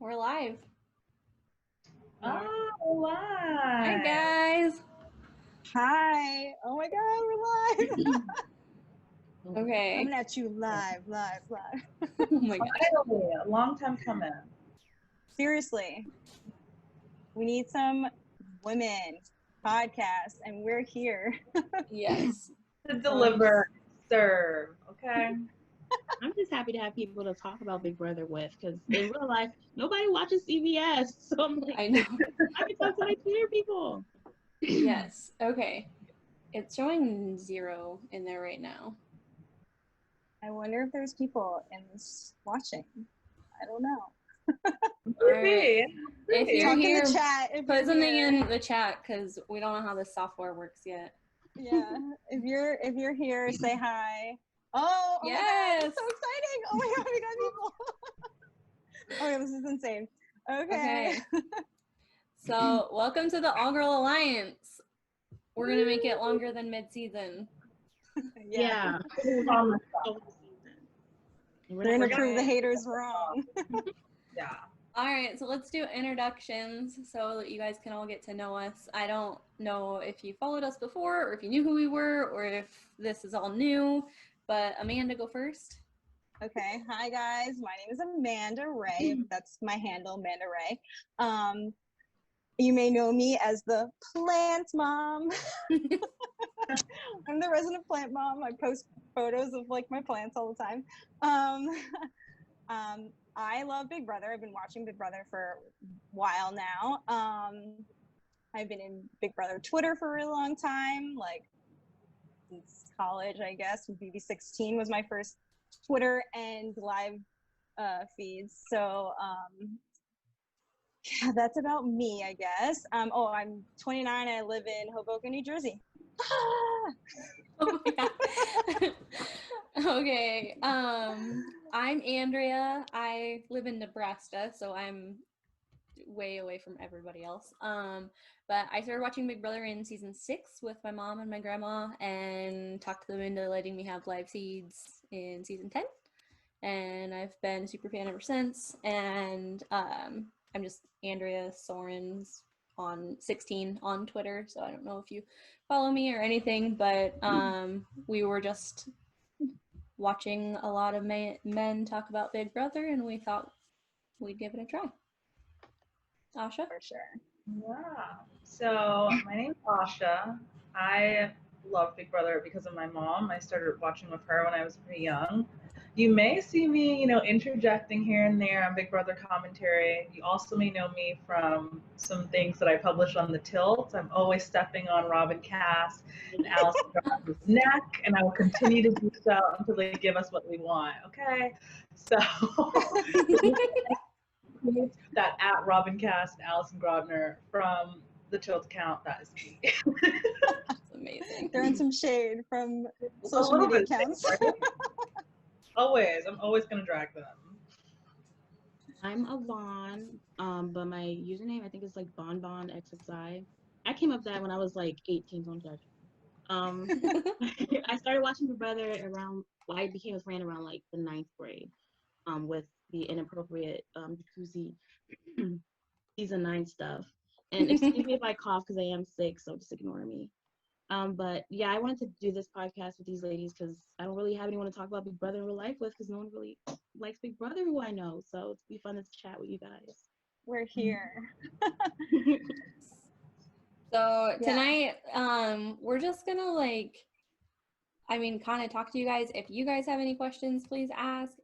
We're live. Oh, Hi, live. guys. Hi. Oh my God, we're live. Okay. Coming at you live. Oh my gosh. Finally, a long time coming. Seriously. We need some women podcasts, and we're here. Yes. To deliver, serve, okay? I'm just happy to have people to talk about Big Brother with, because in real life, nobody watches CBS. So I'm like, I know. I can talk to my Twitter people. Yes. Okay. It's showing 0 in there right now. I wonder if there's people in this watching. I don't know. Right. If you're Talk here, in the chat. If put you're something here. in the chat because we don't know how this software works yet. Yeah. If you're here, say hi. Oh Yes. my God, it's so exciting. Oh my God, we got people. Okay, this is insane. Okay. So, welcome to the All Girl Alliance. We're going to make it longer than mid-season. Yeah. They're gonna prove the haters wrong. Yeah. All right, so let's do introductions so that you guys can all get to know us. I don't know if you followed us before or if you knew who we were or if this is all new, but Amanda, go first. Okay, hi guys. My name is Amanda Ray. That's my handle, Amanda Ray. You may know me as the plant mom. I'm the resident plant mom. I post photos of like my plants all the time. I love Big Brother. I've been watching Big Brother for a while now. I've been in Big Brother Twitter for a really long time, like since college, I guess. BB16 was my first Twitter and live feeds. So yeah, that's about me, I guess. I'm 29 and I live in Hoboken, New Jersey. Oh my God. Okay. I'm Andrea. I live in Nebraska, so I'm way away from everybody else. But I started watching Big Brother in season 6 with my mom and my grandma and talked them into letting me have live feeds in season 10. And I've been a super fan ever since. And I'm just Andrea Sorens on 16 on Twitter, so I don't know if you follow me or anything, but we were just watching a lot of men talk about Big Brother, and we thought we'd give it a try. Asha? For sure. Yeah. So my name's Asha. I love Big Brother because of my mom. I started watching with her when I was pretty young. You may see me, interjecting here and there on Big Brother commentary. You also may know me from some things that I publish on the Tilt. I'm always stepping on Robin Cass and Allison Gardner's neck, and I will continue to do so until they give us what we want. Okay, so that at Robin Cass and Allison Grodner from the Tilt account, that is me. That's amazing. Throwing some shade from A social little media bit, accounts. right? I'm always gonna drag them. I'm Avon, but my username I think is like BonBonXXI. I came up with that when I was like 18, so I'm judging. I started watching Big Brother I became a fan around like the 9th grade, with the inappropriate jacuzzi season 9 stuff. And excuse me if I cough because I am sick, so just ignore me. But yeah, I wanted to do this podcast with these ladies because I don't really have anyone to talk about Big Brother in real life with because no one really likes Big Brother who I know. So it'd be fun to chat with you guys. We're here. So tonight, we're just gonna kind of talk to you guys. If you guys have any questions, please ask.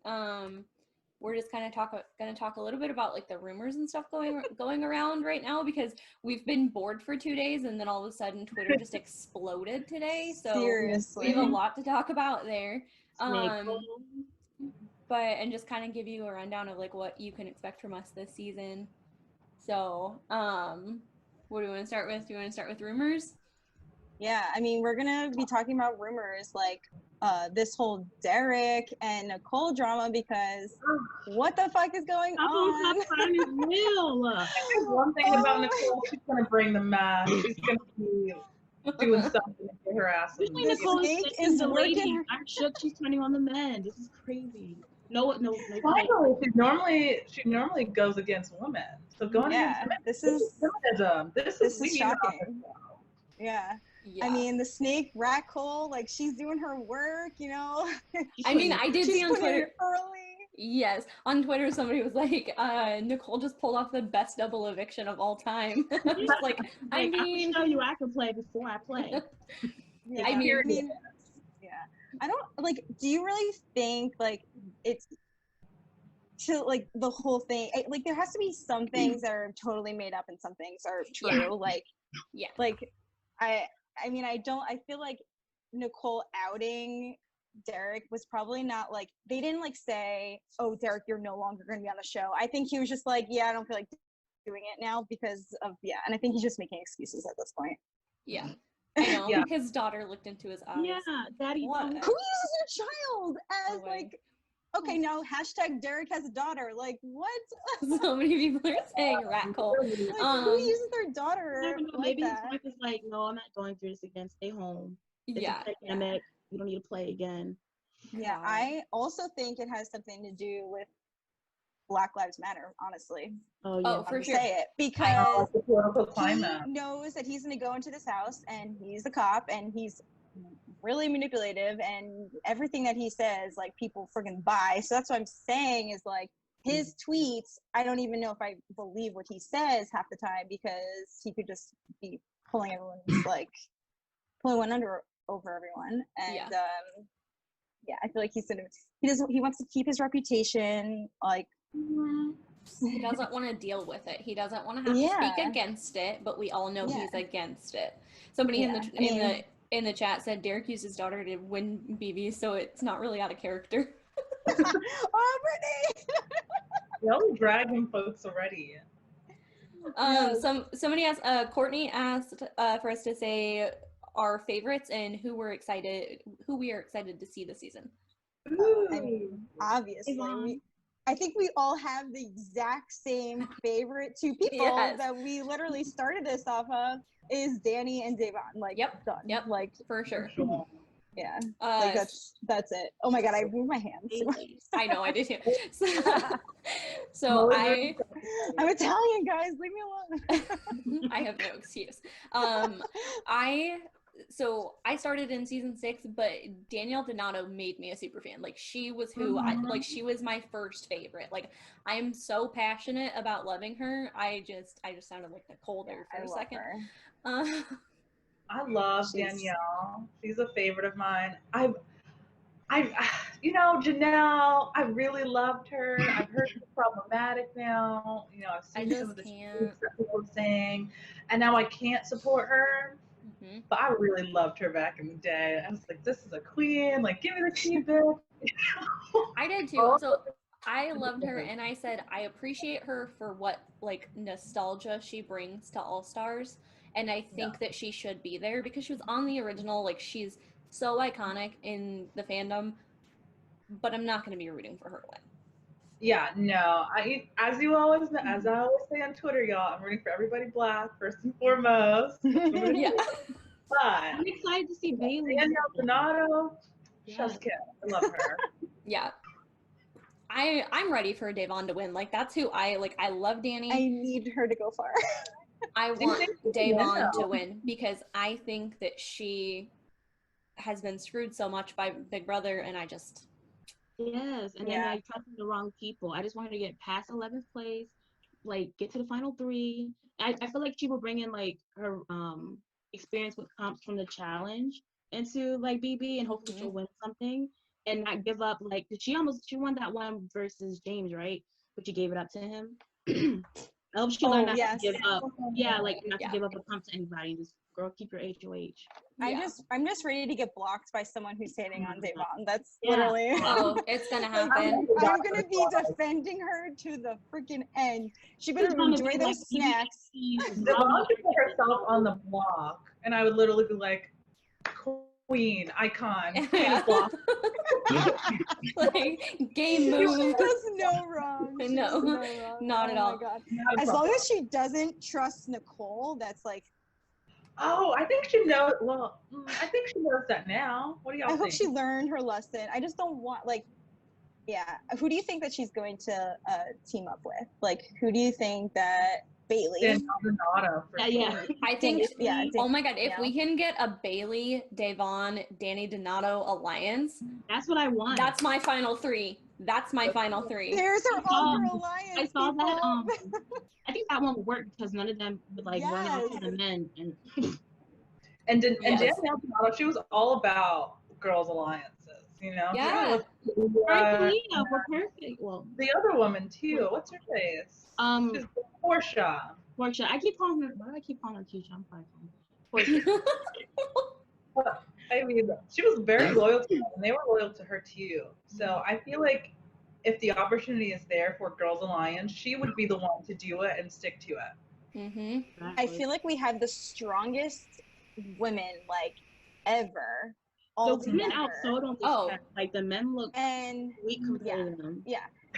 We're just kind of gonna talk a little bit about like the rumors and stuff going around right now because we've been bored for 2 days and then all of a sudden Twitter just exploded today. So Seriously. we have a lot to talk about there. And just kind of give you a rundown of like what you can expect from us this season. So, what do you want to start with? Do you want to start with rumors? Yeah, I mean, we're gonna be talking about rumors like this whole Derek and Nicole drama because what the fuck is going on? Is real. One thing about Nicole, she's gonna bring the mask. She's gonna be doing something to get her ass. Nicole is working. I'm shook she's turning on the men. This is crazy. No, you can't. Finally, she normally goes against women. So going against Yeah, women, this this is is feminism. this We is need her on the shocking. show. Yeah. Yeah. I mean, the snake rat hole, like she's doing her work, you know. I mean, I did She's see on putting Twitter. it early. Yes, on Twitter somebody was like, Nicole just pulled off the best double eviction of all time. Just like, I Like, mean, can show you I can play before I play. Yeah, I mean- yeah. I don't like. Do you really think like it's to like the whole thing? Like, there has to be some things that are totally made up and some things are true. Yeah. Like, Yeah. Like, I mean, I feel like Nicole outing Derek was probably not like, they didn't like say, oh, Derek, you're no longer going to be on the show. I think he was just like, yeah, I don't feel like doing it now because of, yeah. And I think he's just making excuses at this point. yeah, I know. Yeah. His daughter looked into his eyes. Yeah, daddy. What? Who uses your child as No way. like, okay, now hashtag Derek has a daughter. Like, what? So many people are saying rat hole. Like, who Um, uses their daughter I don't know, like maybe his that? wife is like, no, I'm not going through this again. Stay home. It's Yeah. a pandemic. You don't need to play again. Yeah, God. I also think it has something to do with Black Lives Matter, honestly. Oh yeah. Oh, for To sure. say it Oh, because the political he climate. knows that he's going to go into this house and he's the cop and he's really manipulative and everything that he says, like, people friggin' buy. So that's what I'm saying is like his tweets, I don't even know if I believe what he says half the time because he could just be pulling everyone's like pulling one under over everyone. And yeah, I feel like he wants to keep his reputation, like He doesn't want to deal with it. He doesn't want to have to Yeah. speak against it, but we all know Yeah. he's against it. Somebody Yeah, I mean- in the chat said Derek used his daughter to win BB, so it's not really out of character. oh, Brittany! They're all dragging folks already. Yes. Somebody asked, Courtney asked for us to say our favorites and who we are excited to see this season. I mean, obviously, Yvonne. I think we all have the exact same favorite two people Yes. that we literally started this off of is Danny and Devon. Like, Yep, done. yep. Like, For sure. yeah, like that's it. Oh my god, I moved my hands. I know, I did too. So I'm Italian, guys. Leave me alone. I have no excuse. I started in season 6, but Danielle Donato made me a super fan. Like, she was who she was my first favorite. Like, I am so passionate about loving her. I just sounded like Nicole there for a second. I love Danielle. She's a favorite of mine. Janelle, I really loved her. I've heard she's problematic now. I've seen some of the tweets that people are saying, and now I can't support her. Mm-hmm. But I really loved her back in the day. I was like, this is a queen. Like, give me the key, bitch. I did too. So I loved her, and I said I appreciate her for what like nostalgia she brings to All Stars, and I think that she should be there because she was on the original. Like, she's so iconic in the fandom, but I'm not going to be rooting for her to win. Yeah, no. As I always say on Twitter, y'all, I'm rooting for everybody Black first and foremost. Yeah. But I'm excited to see Bailey. Danielle Donato, Yes. chef's kiss. I love her. Yeah. I'm ready for Devon to win. Like, that's who I love Danny. I need her to go far. I Do you want think she can Devon win, to though? win because I think that she has been screwed so much by Big Brother, and I just Yes, and then like trusting the wrong people. I just want her to get past 11th place, like get to the final 3. I feel like she will bring in like her experience with comps from the challenge into like BB, and hopefully she'll win something and not give up. Like, 'cause she won that one versus James, right? But she gave it up to him. I hope she learned not to give up. Yeah, like not to give up a comp to anybody. And just, girl, keep your HOH. I'm just ready to get blocked by someone who's hating on Devon. That's Yeah. literally. oh, it's gonna happen. I'm gonna be defending her to the freaking end. She better enjoy those snacks. Devon should put herself on the block, and I would literally be like, queen, icon, queen of block. Like, game She move. does no wrong. She No, does no wrong. not at all. Oh my god. As long as she doesn't trust Nicole, that's like. Oh, I think she knows. Well, I think she knows that now. What do y'all I think? hope she learned her lesson. I just don't want like. Yeah. Who do you think that she's going to team up with? Like, who do you think that Bailey? Danielle Donato for Yeah. sure. I think, Yeah. oh my God, if Danielle. we can get a Bailey, Davon, Danny Donato alliance, That's what I want. that's my final three. That's my final three. There's our I saw- all-girl alliance. I saw that. people. I think that one would work because none of them would like run off to Yes. the men. And And Yes. Danielle Donato, she was all about girls' alliances, you know? She Yeah. was Leah were perfect. Well, the other woman too. What's her face? She's Portia. Portia. I keep calling her. Why do I keep calling her Keisha? I'm sorry. Portia. I mean, she was very loyal to them, and they were loyal to her too. So I feel like if the opportunity is there for Girls Alliance, she would be the one to do it and stick to it. Mm-hmm. I feel like we have the strongest women like ever. the All women together. outsold on this Oh. track. Like the men look And weak compared to them.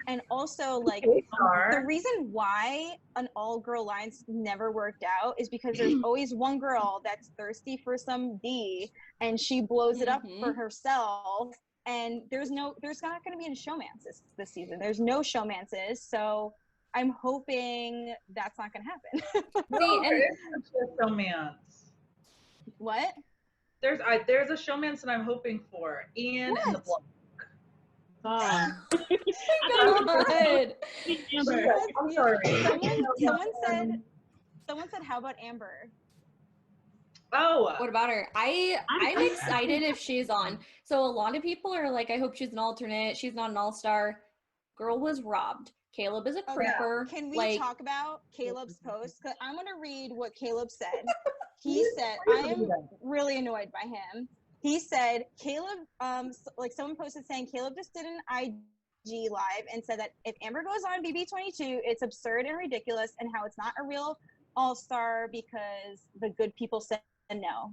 and also like Hey, the Star. reason why an all-girl alliance never worked out is because there's always one girl that's thirsty for some D and she blows it up for herself, and there's not going to be any showmance this season. There's no showmances, so I'm hoping that's not going to happen. See, and There is such a showmance. What? There's a showmance that I'm hoping for. Ian and the Block. God. God. Amber. I'm sorry. Someone said, how about Amber? Oh, What about her? I'm excited if she's on. So a lot of people are like, I hope she's an alternate. She's not an all-star. Girl was robbed. Caleb is a creeper. Can we like, talk about Caleb's post? 'Cause I'm gonna read what Caleb said. He said, I am really annoyed by him. He said, Caleb, like someone posted saying Caleb just did an IG live and said that if Amber goes on BB22, it's absurd and ridiculous, and how it's not a real all-star because the good people said no.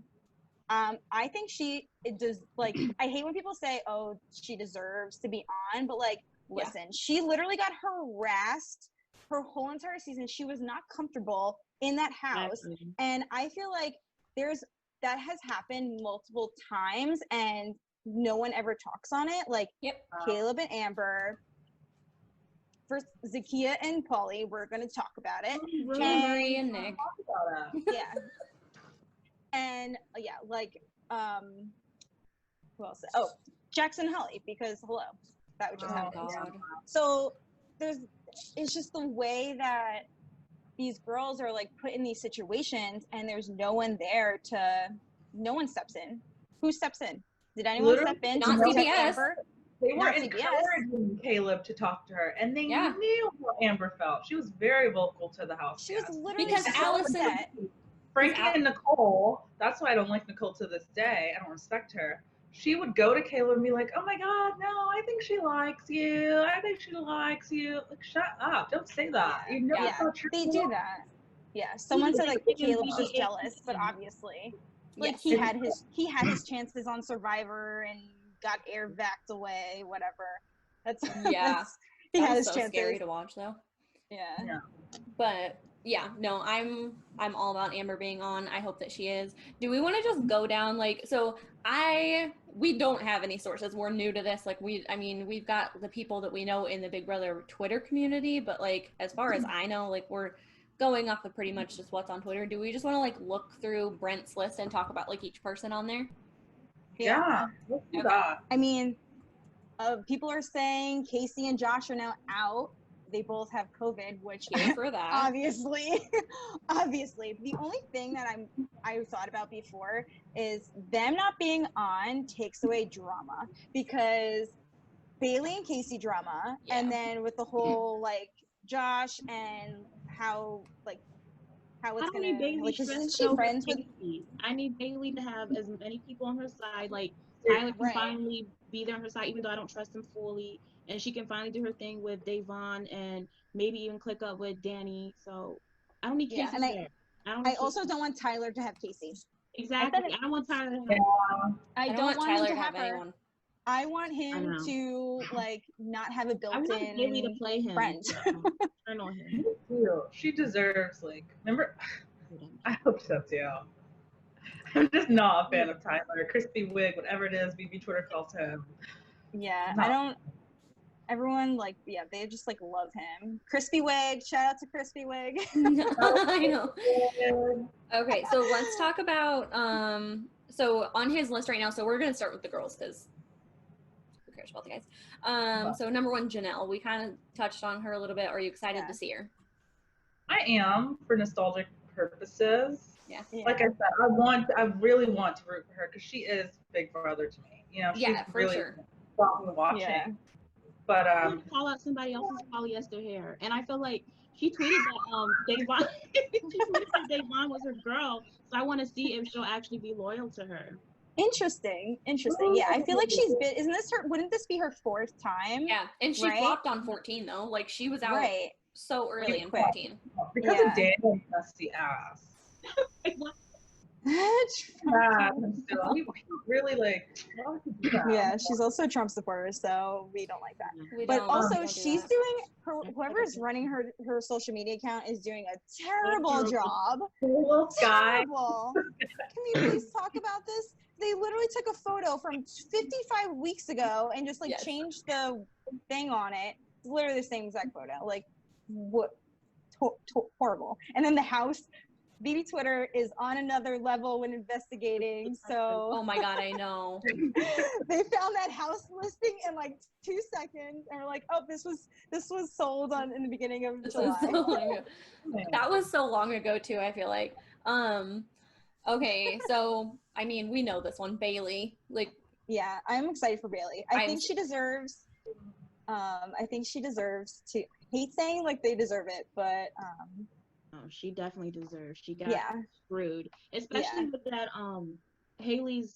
I think it does, like, I hate when people say, oh, she deserves to be on, but like, listen, she literally got harassed her whole entire season. She was not comfortable in that house. And I feel like that has happened multiple times and no one ever talks on it. Like Caleb and Amber, for Zakia and Polly, we're going to talk about it. Marie and Nick. Yeah. And like, who else? Oh, Jackson and Holly, because hello, that would just happen. God. So it's just the way that these girls are like put in these situations and there's no one steps in. Who steps in? Did anyone step in? Not to protect CBS. Amber? They were Not CBS. encouraging Caleb to talk to her, and they knew how Amber felt. She was very vocal to the house. She was literally because so Allison. upset. Frankie and Nicole, that's why I don't like Nicole to this day. I don't respect her. She would go to Caleb and be like, oh my God, no, I think she likes you. I think she likes you. Like, shut up. Don't say that. You know it's not true. They do that. Yeah. Someone said like Caleb's just jealous, but obviously like he had his chances on Survivor and got air backed away, whatever. He had his so chances. Scary to watch though. Yeah. But yeah, no, I'm all about Amber being on. I hope that she is. Do we want to just go down we don't have any sources. We're new to this. Like we've got the people that we know in the Big Brother Twitter community, but like as far as I know, like we're going off of pretty much just what's on Twitter. Do we just want to like look through Brent's list and talk about like each person on there? Yeah. Let's do that. I mean, people are saying Casey and Josh are now out. They both have COVID, which for that. obviously. The only thing that I thought about before is them not being on takes away drama, because Bailey and Casey drama, and then with the whole like Josh and how it's gonna like, isn't she friends with? I need Bailey to have as many people on her side. Like Tyler can finally be there on her side, even though I don't trust him fully. And she can finally do her thing with Davon and maybe even click up with Danny. So I don't need Casey there. I also don't want Tyler to have Casey. Exactly. I don't want Tyler to have I don't want him to have her. Anyone. I want him to like not have a built-in Bailey to play him. friend. Turn on him. She deserves remember. I hope so too. I'm just not a fan of Tyler, Crispy Wig, whatever it is BB Twitter calls him. Yeah, No. everyone like they just like love him. Crispy Wig, shout out to Crispy Wig. I know. Okay, so let's talk about so on his list right now, so we're gonna start with the girls because who cares about the guys. So number 1, Janelle. We kind of touched on her a little bit. Are you excited to see her? I am, for nostalgic purposes. Yeah. Like I said, I really want to root for her because she is Big Brother to me. You know, she's for really sure. fun watching. Yeah. But I'm gonna call out somebody else's polyester hair, and I feel like she tweeted that Davon she tweeted that Davon was her girl, so I want to see if she'll actually be loyal to her. Interesting. Yeah, I feel like she's been. Isn't this her? Wouldn't this be her 4th time? Yeah, and she Right? flopped on 14 though. Like she was out Right. so early Pretty in quick. 14. because Yeah. of Daniel's messy ass. Yeah, We really like. why would you do that? yeah, she's also a Trump supporter, so we don't like that. We But don't- also, don't do she's that. doing her. Whoever's running her social media account is doing a terrible job. Little guy. Terrible. Can we please talk about this? They literally took a photo from 55 weeks ago and just like Yes. changed the thing on it. It's literally the same exact photo. Like, what? Horrible. And then the house. BB Twitter is on another level when investigating. So Oh my god, I know. they found that house listing in like 2 seconds, and we're like, oh, this was sold on in the beginning of This July. was so long ago. That was so long ago too, I feel like. Okay, so I mean, we know this one, Bailey. Like, Yeah, I'm excited for Bailey. I I'm- think she deserves. I think she deserves to. Hate saying like they deserve it, but Oh, she definitely deserves. She got yeah, screwed, especially with that Haley's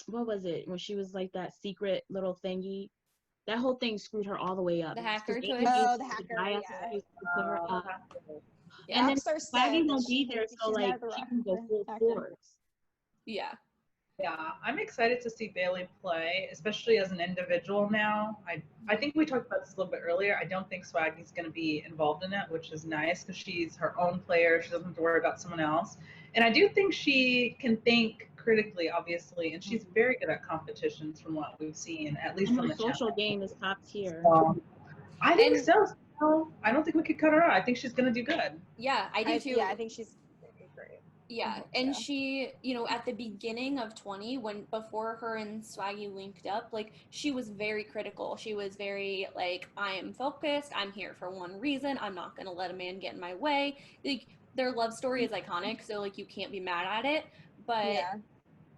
what was it when she was like that secret little thingy. That whole thing screwed her all the way up. The hacker Because twist? they Oh, used the to hacker, buy up yeah. the case to put her up. yeah, And then Rockstar said Swaggy that won't be she- there, she's so like not the she can go full hacker. force. yeah. Yeah, I'm excited to see Bailey play, especially as an individual now. I think we talked about this a little bit earlier. I don't think Swaggy's going to be involved in it, which is nice because she's her own player. She doesn't have to worry about someone else. And I do think she can think critically, obviously, and she's very good at competitions from what we've seen, at least And from her the social channel. game is top tier. I think And- so. So I don't think we could cut her out. I think she's going to do good. Yeah, I do too. Yeah, I think she's great. Yeah, hope and so. she, at the beginning of 20, before her and Swaggy linked up, like she was very critical. She was very like, I am focused. I'm here for one reason. I'm not gonna let a man get in my way. Like their love story is iconic, so like you can't be mad at it. But Yeah,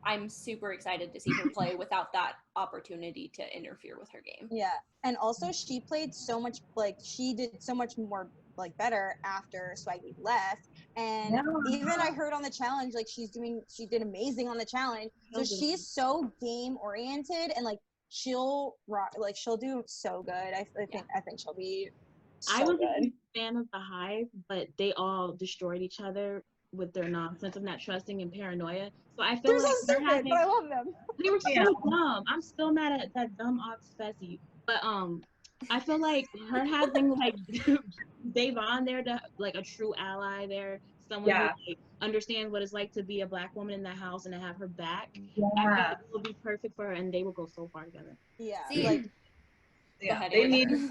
I'm super excited to see her play without that opportunity to interfere with her game. yeah, and also she played so much like she did so much more like better after Swaggy left, and Yeah. even I heard on the challenge like she did amazing on the challenge. So she's so game oriented and like she'll do so good. I think she'll be so I was a good. huge fan of the Hive, but they all destroyed each other with their nonsense of not trusting and paranoia. So I feel They're so like they're stupid, having, but I love them. they were so Yeah. dumb. I'm still mad at that dumb Ox Fessy. But I feel like her having like Davon there to like a true ally there, someone Yeah. who like, understands what it's like to be a Black woman in the house and to have her back. I feel Yeah. like it will be perfect for her, and they will go so far together. Yeah, See, like Yeah, ahead, they Anna. need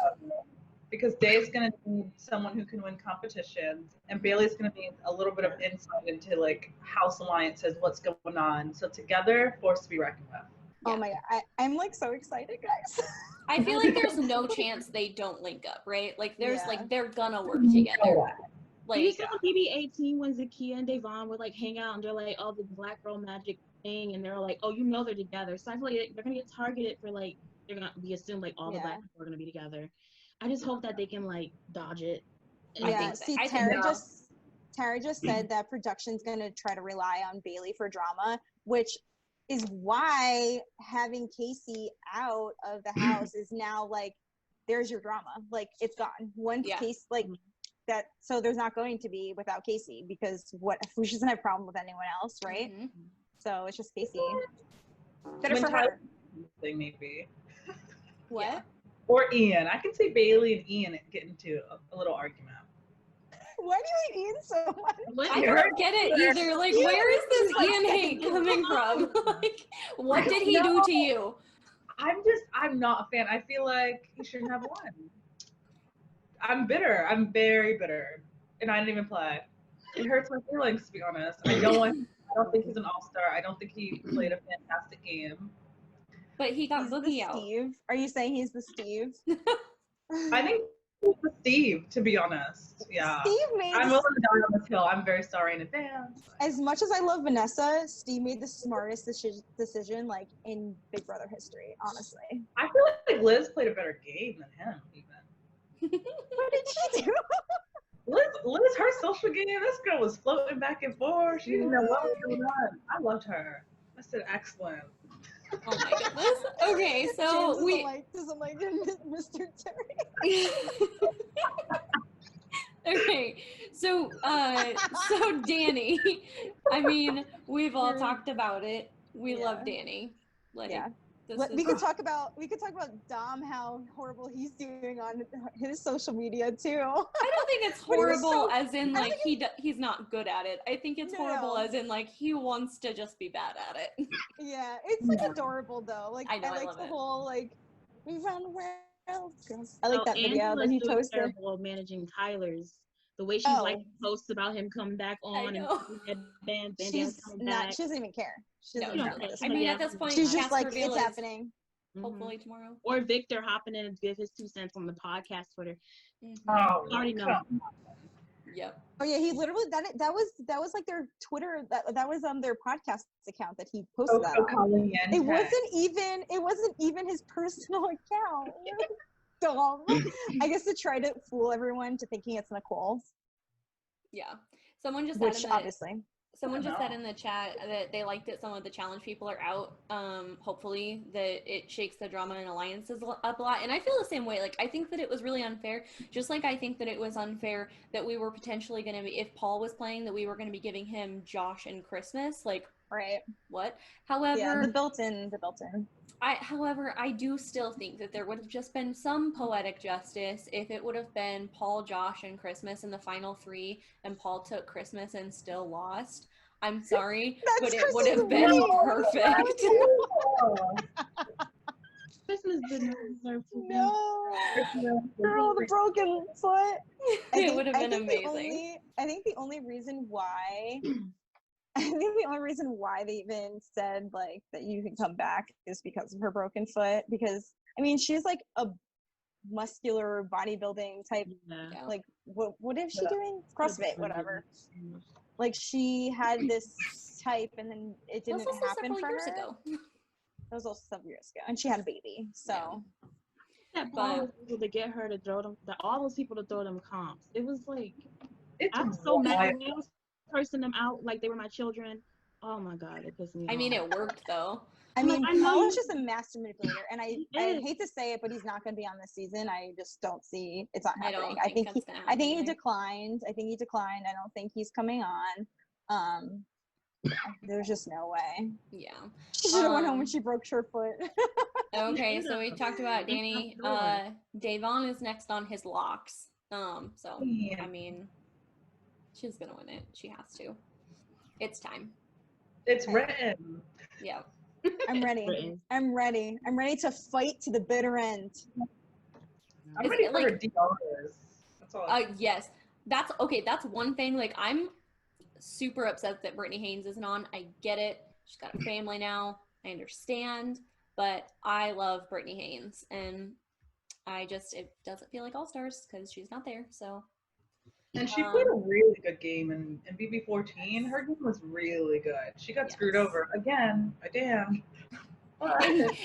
because Dave's gonna need someone who can win competitions, and Bailey's gonna need a little bit of insight into like House Alliances, what's going on. So together, force to be reckoned with. oh my god, I'm like so excited, guys. I feel like there's no chance they don't link up, right? Like there's Yeah. like they're gonna work together. You Like saw BB18 when Zakiya and Davon would like hang out and they're like, oh, the Black girl magic thing, and they're like, oh, they're together. So I feel like they're gonna get targeted for like they're gonna be assumed like all the Yeah. Black people are gonna be together. I just hope that they can like dodge it. I Yeah, think so. see, I think Tara just said that production's gonna try to rely on Bailey for drama, which is why having Casey out of the house is now like, there's your drama. Like it's gone. Once Yeah. Casey like that, so there's not going to be without Casey because she doesn't have a problem with anyone else, right? mhm. So it's just Casey. Better When for Tyler- her. Thing maybe, What? Yeah. or Ian. I can see Bailey and Ian get into a little argument. Why do you hate Ian so much? What? I don't get it either. Like, where is this Ian hate coming from? Like, what did he do to you? I'm not a fan. I feel like he shouldn't have won. I'm bitter. I'm very bitter. And I didn't even play. It hurts my feelings, to be honest. I don't think he's an all-star. I don't think he played a fantastic game. But he got He's Boogie the out. Steve. Are you saying he's the Steve? I think he's the Steve, to be honest. Yeah. Steve made I'm willing to die on this hill. I'm very sorry in advance. as much as I love Vanessa, Steve made the smartest decision like in Big Brother history, honestly. I feel like Liz played a better game than him, even. What did she do? Liz, her social game, this girl was floating back and forth. She didn't know what was going on. I loved her. I said excellent. Oh my goodness. Okay, so James doesn't like Mr. Terry. Okay, so Danny, I mean, we've all talked about it. We love Danny. Like, Yeah. this We is- could talk about Dom, how horrible he's doing on his social media too. I don't think it's But he was horrible so- as in I like think he's not good at it. I think it's horrible No. as in like he wants to just be bad at it. Yeah, it's like adorable though. Like I know, I like love the it. whole like we run the world. I like Oh, that video Angela's that he doing posted. terrible at managing Tyler's. The way she Oh. like posts about him coming back on and know. headbands, She's bandanas coming not. back. She doesn't even care. She No, doesn't she care doesn't. about this. I mean, Yeah. at this point, She's just cast like, reveal it's is happening. Mhm. hopefully tomorrow. Or Victor hopping in and give his 2 cents on the podcast Twitter. Mhm. Oh, I already know. come Yep. Oh yeah, he literally that was like their Twitter that was their podcast account that he posted that So on. caliente. It wasn't even his personal account. Dumb. I guess to try to fool everyone to thinking it's Nicole's, Yeah. Someone just said which in the, obviously. someone just said know. in the chat that they liked it. Some of the challenge people are out. Hopefully that it shakes the drama and alliances up a lot. And I feel the same way. Like I think that it was really unfair. Just like I think that it was unfair that we were potentially going to be, if Paul was playing, that we were going to be giving him Josh and Christmas. Like Right. what? Yeah, However, the built-in. However, I do still think that there would have just been some poetic justice if it would have been Paul, Josh, and Christmas in the final 3, and Paul took Christmas and still lost. I'm sorry, but it would have been perfect. Christmas didn't deserve to be. No. Christmas. Girl, the broken foot. It would have been I think amazing. I think the only reason why they even said like that you can come back is because of her broken foot. Because I mean, she's like a muscular bodybuilding type. Yeah. Yeah. Like, what is she Yeah. doing? CrossFit, whatever. Like she had this type, and then it That was didn't also happen several for years her. ago. That was also several years ago, and she had a baby. So That But- Paul was able to get her to throw them, all those people to throw them comps. It was like, It's I was so mad wild. when I was cursing them out like they were my children. Oh my God, it pissed me off. I mean, it worked though. I mean, I know Paul you- is just a master manipulator, and I is. hate to say it, but he's not going to be on this season. I just don't see it's not I happening. don't think he, that's gonna I think he happen either. declined. I don't think he's coming on. There's just no way. Yeah. She should have went home when Um, she broke her foot. Okay, so we talked about Danny. That's Davon is next on his locks. So Yeah. I mean, she's gonna win it. She has to. It's time. It's written. Yeah. I'm ready. Written. I'm ready. I'm ready to fight to the bitter end. I'm Is ready it for her like- DRs. That's all. Yes. That's okay. That's one thing. Like, I'm super upset that Brittany Haynes isn't on. I get it. She's got a family now. I understand. But I love Brittany Haynes. And it doesn't feel like All Stars because she's not there. So, And she played a really good game in BB14. Her game was really good. She got screwed Yes. over again. Damn.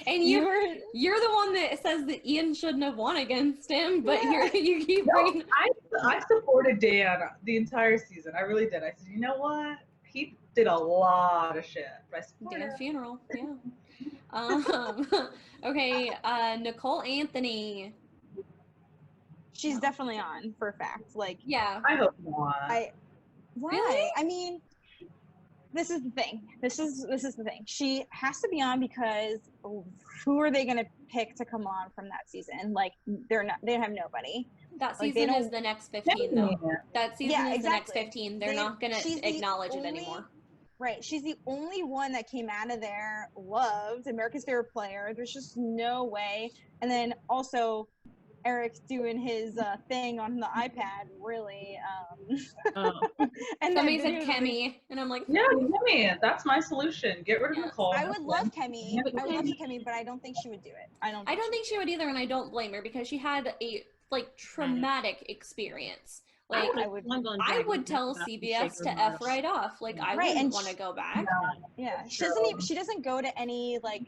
and you're the one that says that Ian shouldn't have won against him, but you keep No, bringing. I supported Dan the entire season. I really did. I said, you know what? He did a lot of shit. But I supported Dan's him. funeral, yeah. Okay, Nicole Anthony. She's No. definitely on for a fact. Like, Yeah, I hope not. why? Really? I mean, this is the thing. This is the thing. She has to be on because who are they going to pick to come on from that season? Like, they have nobody. that Like, they season is don't- the next 15 though. Yeah. That season Yeah, is the next exactly. 15. They're not gonna she's the acknowledge it only- anymore. Right. She's the only one that came out of there, loved, America's favorite player. There's just no way. And then also Eric doing his thing on the iPad, really. Oh, And Somebody then said videos of Kemi, and I'm like, Yeah, Kimmy, that's my solution. Get rid of Yeah. Nicole. I would love Kemi. But I would love Kemi- Kemi, but I don't think she would do it. I don't think she would either, and I don't blame her because she had a like traumatic experience. Like I would- I would tell CBS to F right off. Like I Right, wouldn't and want to go back. Yeah, she True. doesn't even, she doesn't go to any like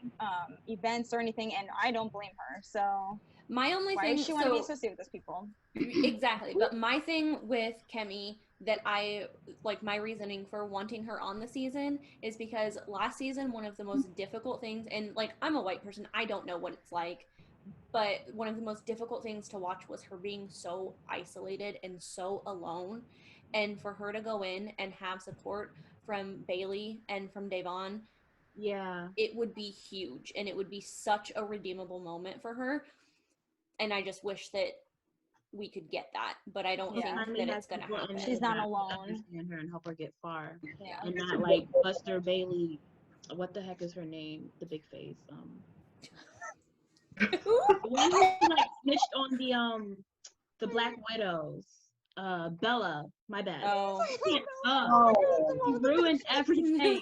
events or anything, and I don't blame her. So My only why thing, does she want to be so associated with those people? exactly, but my thing with Kemi that I like my reasoning for wanting her on the season is because last season one of the most difficult things, and like I'm a white person, I don't know what it's like, but one of the most difficult things to watch was her being so isolated and so alone, and for her to go in and have support from Bailey and from Devon, Yeah. it would be huge and it would be such a redeemable moment for her, and I just wish that we could get that, but I don't Yeah. think that it's gonna happen. She's not alone. Understand her and help her get far, Yeah. and not like Buster Bailey. What the heck is her name? The big face. The one who like snitched on the Black Widows. Bella. My bad. Oh. Oh, She ruined everything.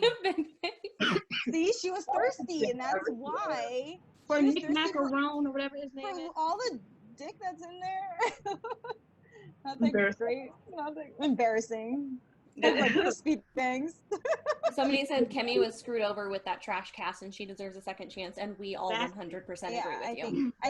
See, she was thirsty, and that's why. For She was Nick thirsty Macarone or whatever his name for is. all the dick that's in there. That's like Embarrassing. great. That's like embarrassing. That's like crispy things. Somebody said Kemi was screwed over with that trash cast and she deserves a second chance, and we all That's- 100% Yeah, agree with I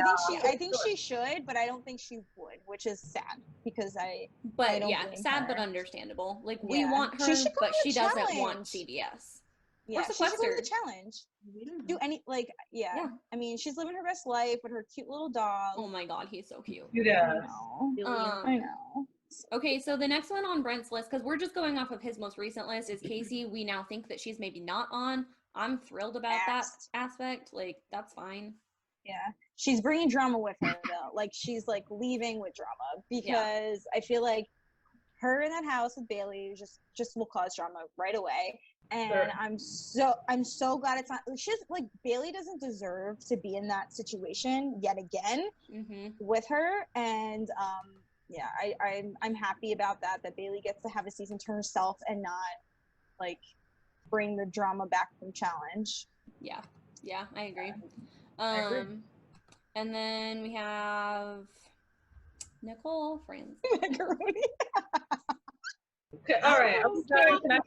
you. think she should, but I don't think she would, which is sad because I But don't yeah, blame sad but her. understandable. Like we Yeah. want She her, should go but on the she doesn't want challenge. CBS. yeah, she should go to sequestered. the challenge. We don't Do know. any like Yeah. I mean, she's living her best life with her cute little dog. Oh my god, he's so cute. you I guys. know. Billion. I know. Okay, so the next one on Brent's list, because we're just going off of his most recent list, is Casey. We now think that she's maybe not on. I'm thrilled about that Next. aspect. Like, that's fine. Yeah. She's bringing drama with her though. Like she's like leaving with drama because I feel like her in that house with Bailey just will cause drama right away. And Sure. I'm so glad it's not. She's like Bailey doesn't deserve to be in that situation yet again Mm-hmm. with her. And yeah, I'm happy about that Bailey gets to have a season to herself and not like bring the drama back from challenge. Yeah. Yeah, I agree. I agree. And then we have Nicole Franz. Macaroni. Okay, all right. I'm sorry. Can I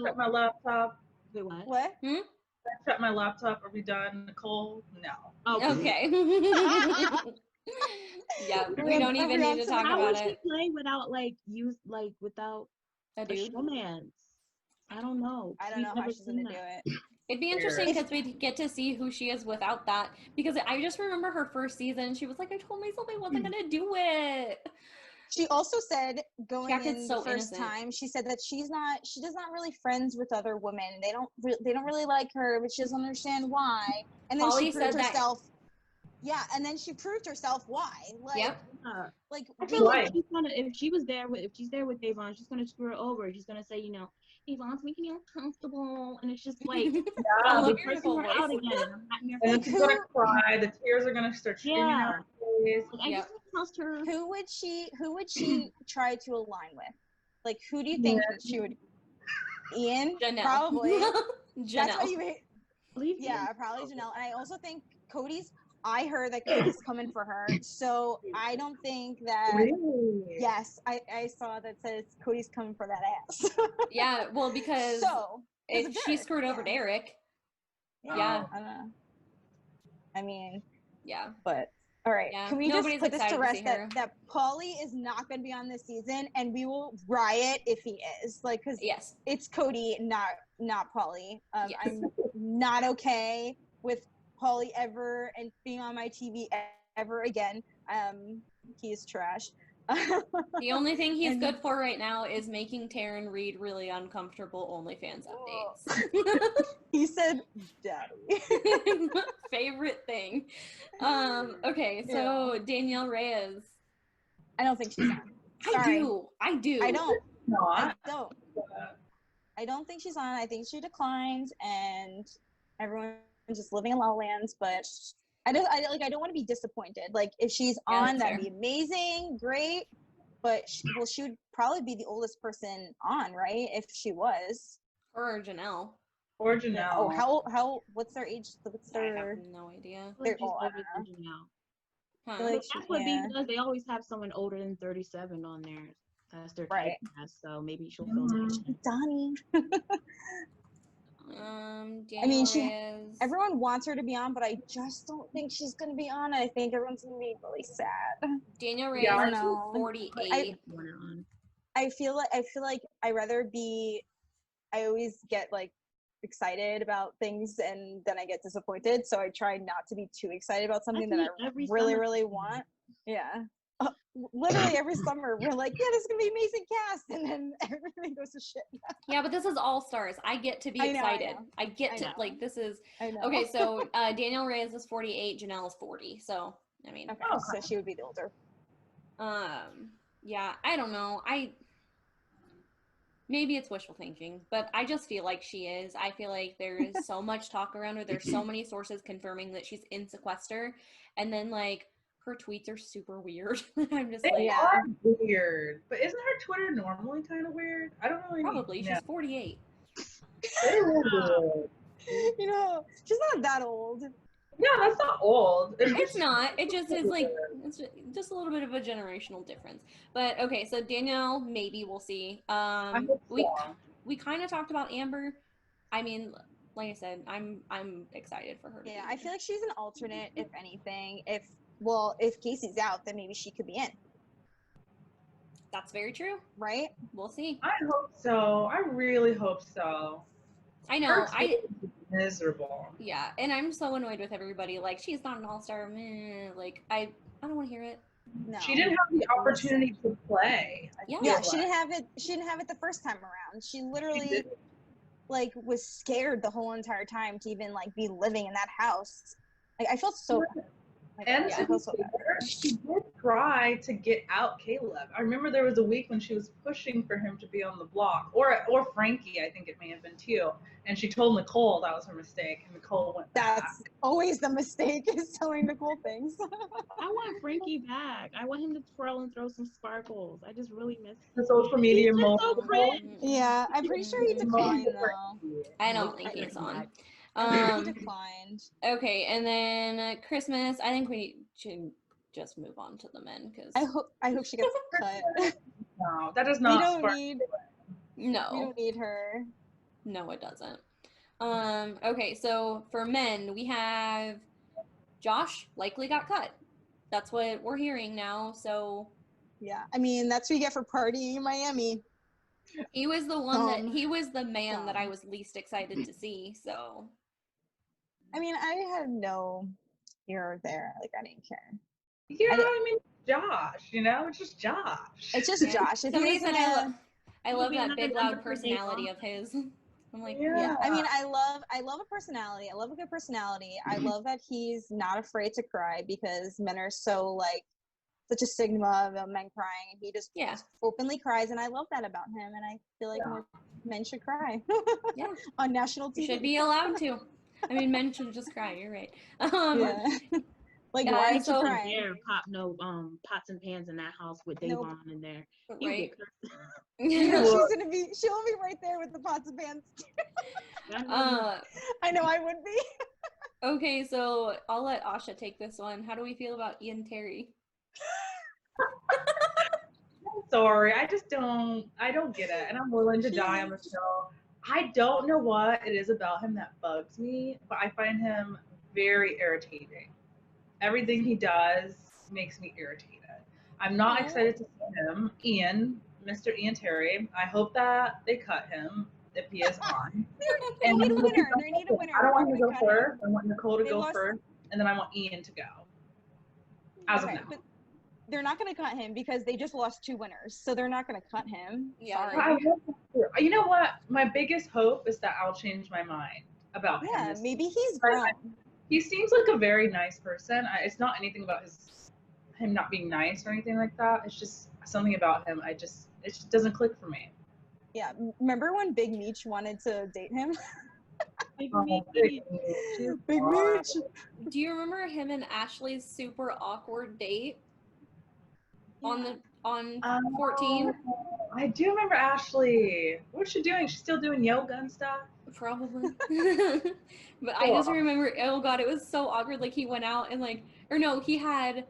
shut my laptop? Wait, what? What? Can I shut my laptop? Are we done, Nicole? No. Oh, Okay. Yeah, we don't even need to talk How about would she it. play without without A a dude. showman? I don't know. I don't We've know how never she's gonna seen do that. it. It'd be interesting because we get to see who she is without that. Because I just remember her first season. She was like, I told myself I wasn't going to do it. She also said going acted in so the first innocent. time, she said that she does not really friends with other women. They don't really like her, but she doesn't understand why. And then Polly she proved said that- herself. Yeah, and then she proved herself why. Like, Yep. like I That's feel like right. she's gonna if she's there with Devon, she's gonna screw her over. She's gonna say, Devon's making me uncomfortable, and it's just like I Yeah. love I'm your pressing her voice. out again. I'm not in your And then Like, she's gonna cry. The tears are gonna start streaming Yeah. out her face. Like, I Yep. just don't trust her. who would she try to align with? Like, who do you think she would? Ian, Janelle. probably. That's why Janelle. you hate. Believe Yeah, me. probably Janelle. And I also think Cody's. I heard that Cody's coming for her, so I don't think that. Really? Yes, I saw that says Cody's coming for that ass. Yeah, well, because so if of she Derek, screwed over yeah. Derek. Yeah, Yeah. I don't know. I mean, Yeah. but all right. Yeah, Can we just nobody's put this to excited to see rest her. that Paulie is not going to be on this season, and we will riot if he is, like, because Yes. it's Cody, not Paulie. Yes. I'm not okay with Paulie ever and being on my TV ever again. He's trash. The only thing he's And- good for right now is making Taryn read really uncomfortable OnlyFans updates. He said, "Daddy." Favorite thing. Okay, so Danielle Reyes. I don't think she's on. I Sorry. do. I don't. Not. I don't. I don't think she's on. I think she declined, and everyone's just living in La La Lands. But I don't want to be disappointed. Like if she's Yeah, on, that's that'd fair. be amazing, great. But she would probably be the oldest person on, right? If she was. Or Janelle. Or Yeah. Janelle. Oh, how? What's their age? What's I their? have no idea. I feel like she's Oh, I older don't than Janelle. I Huh. feel like But she, that's what yeah. Beaver does. They always have someone older than 37 on there. That's their Right. typecast, so maybe she'll fill that Mhm. in. Donnie. Daniel I mean, Reyes. everyone wants her to be on, but I just don't think she's gonna be on. I think everyone's gonna be really sad. Daniel Reyes Yeah, I is know. 48. Want her on. I feel like I rather be. I always get like excited about things and then I get disappointed. So I try not to be too excited about something that I Actually, every really, summer- really want. Yeah. Literally every summer we're like, yeah, this is gonna be amazing cast, and then everything goes to shit. Yeah, but this is All Stars. I get to be I know, I excited. know. I get I to know. like this is I know. okay. So Daniel Reyes is 48. Janelle is 40. So I mean, Okay, Oh, so she would be the older. yeah. I don't know. Maybe it's wishful thinking, but I just feel like she is. I feel like there is so much talk around her. There's so many sources confirming that she's in sequester, and then like her tweets are super weird. I'm just They like, Yeah. are weird. But isn't her Twitter normally kind of weird? I don't really probably know. she's 48. They're weird. You know, she's not that old. No, that's not old. It's not. It just is like it's just a little bit of a generational difference. But okay, so Danielle, maybe we'll see. I hope We so. we kind of talked about Amber. I mean, like I said, I'm excited for her. To Yeah, be I feel like she's an alternate, if anything. If Casey's out, then maybe she could be in, That's very true. right? We'll see. I hope so. I really hope so. I know. Her Twitter is miserable. Yeah, and I'm so annoyed with everybody. Like, she's not an all-star. Meh. Like, I don't want to hear it. No. She didn't have the opportunity to play. I Yeah. feel Yeah, like. she didn't have it. She didn't have it the first time around. She She literally didn't. like was scared the whole entire time to even like be living in that house. Like I felt so bad. Like, And yeah, to I be felt so bad. fair, she did try to get out Caleb. I remember there was a week when she was pushing for him to be on the block, or Frankie, I think it may have been too. And she told Nicole that was her mistake, and Nicole went back. That's always the mistake, is telling Nicole things. I want Frankie back. I want him to twirl and throw some sparkles. I just really miss The social media He's just so moment. cringe. Yeah, I'm pretty sure he Mhm. declined though. I don't Nope, think he's I'm on. back. I think he declined. Okay, and then Christmas. I think we should just move on to the men because I hope she gets cut. No, that does we not don't spark. need no, we don't need her. no, it doesn't. Okay, so for men, we have Josh likely got cut. That's what we're hearing now. So Yeah, I mean that's what you get for partying in Miami. he was the one that Dumb. he was the man that I Dumb. was least excited to see. So I mean, I had no here or there. Like I didn't care. Yeah, I- I mean, Josh, you know, it's just Josh. It's just Josh. If he somebody was said gonna, I He'll love be that another big number loud for Dave personality of his. I'm like, yeah. I mean, Yeah. I love a personality. I love a good personality. I love that he's not afraid to cry because men are so like such a stigma of men crying, and he just yeah, openly cries, and I love that about him. And I feel like Yeah. more men should cry yeah, on national you TV. should be allowed to. I mean, men should just cry. You're right. Yeah. Like Yeah, why aren't so- you And crying? there, pop no pots and pans in that house with Nope. Davon in there. You Right. get cursed. Yeah, Well- she'll be right there with the pots and pans. That's I know I would be. Okay, so I'll let Asha take this one. How do we feel about Ian Terry? I'm sorry, I don't get it, and I'm willing to die on the show. I don't know what it is about him that bugs me, but I find him very irritating. Everything he does makes me irritated. I'm not Aw. excited to see him, Mr. Ian Terry. I hope that they cut him if he is on. They need a I hope winner. he They need a winner. I don't want They're him to go gonna cut him. first. I want Nicole to They go lost- first, and then I want Ian to go. As Okay, of now. but they're not going to cut him because they just lost 2 winners, so they're not going to cut him. Yeah, But I Sorry. want him to- You know what? My biggest hope is that I'll change my mind about him. Yeah, this maybe he's But grown. He seems like a very nice person. It's not anything about him not being nice or anything like that. It's just something about him. It just doesn't click for me. Yeah, remember when Big Meech wanted to date him? Big Oh, Meech. Big Meech. She's Big hot. Meech. Do you remember him and Ashley's super awkward date on 14? I do remember Ashley. What's she doing? She's still doing yoga and stuff. Probably. But I just remember, oh god, it was so awkward. Like he went out and like, or no, he had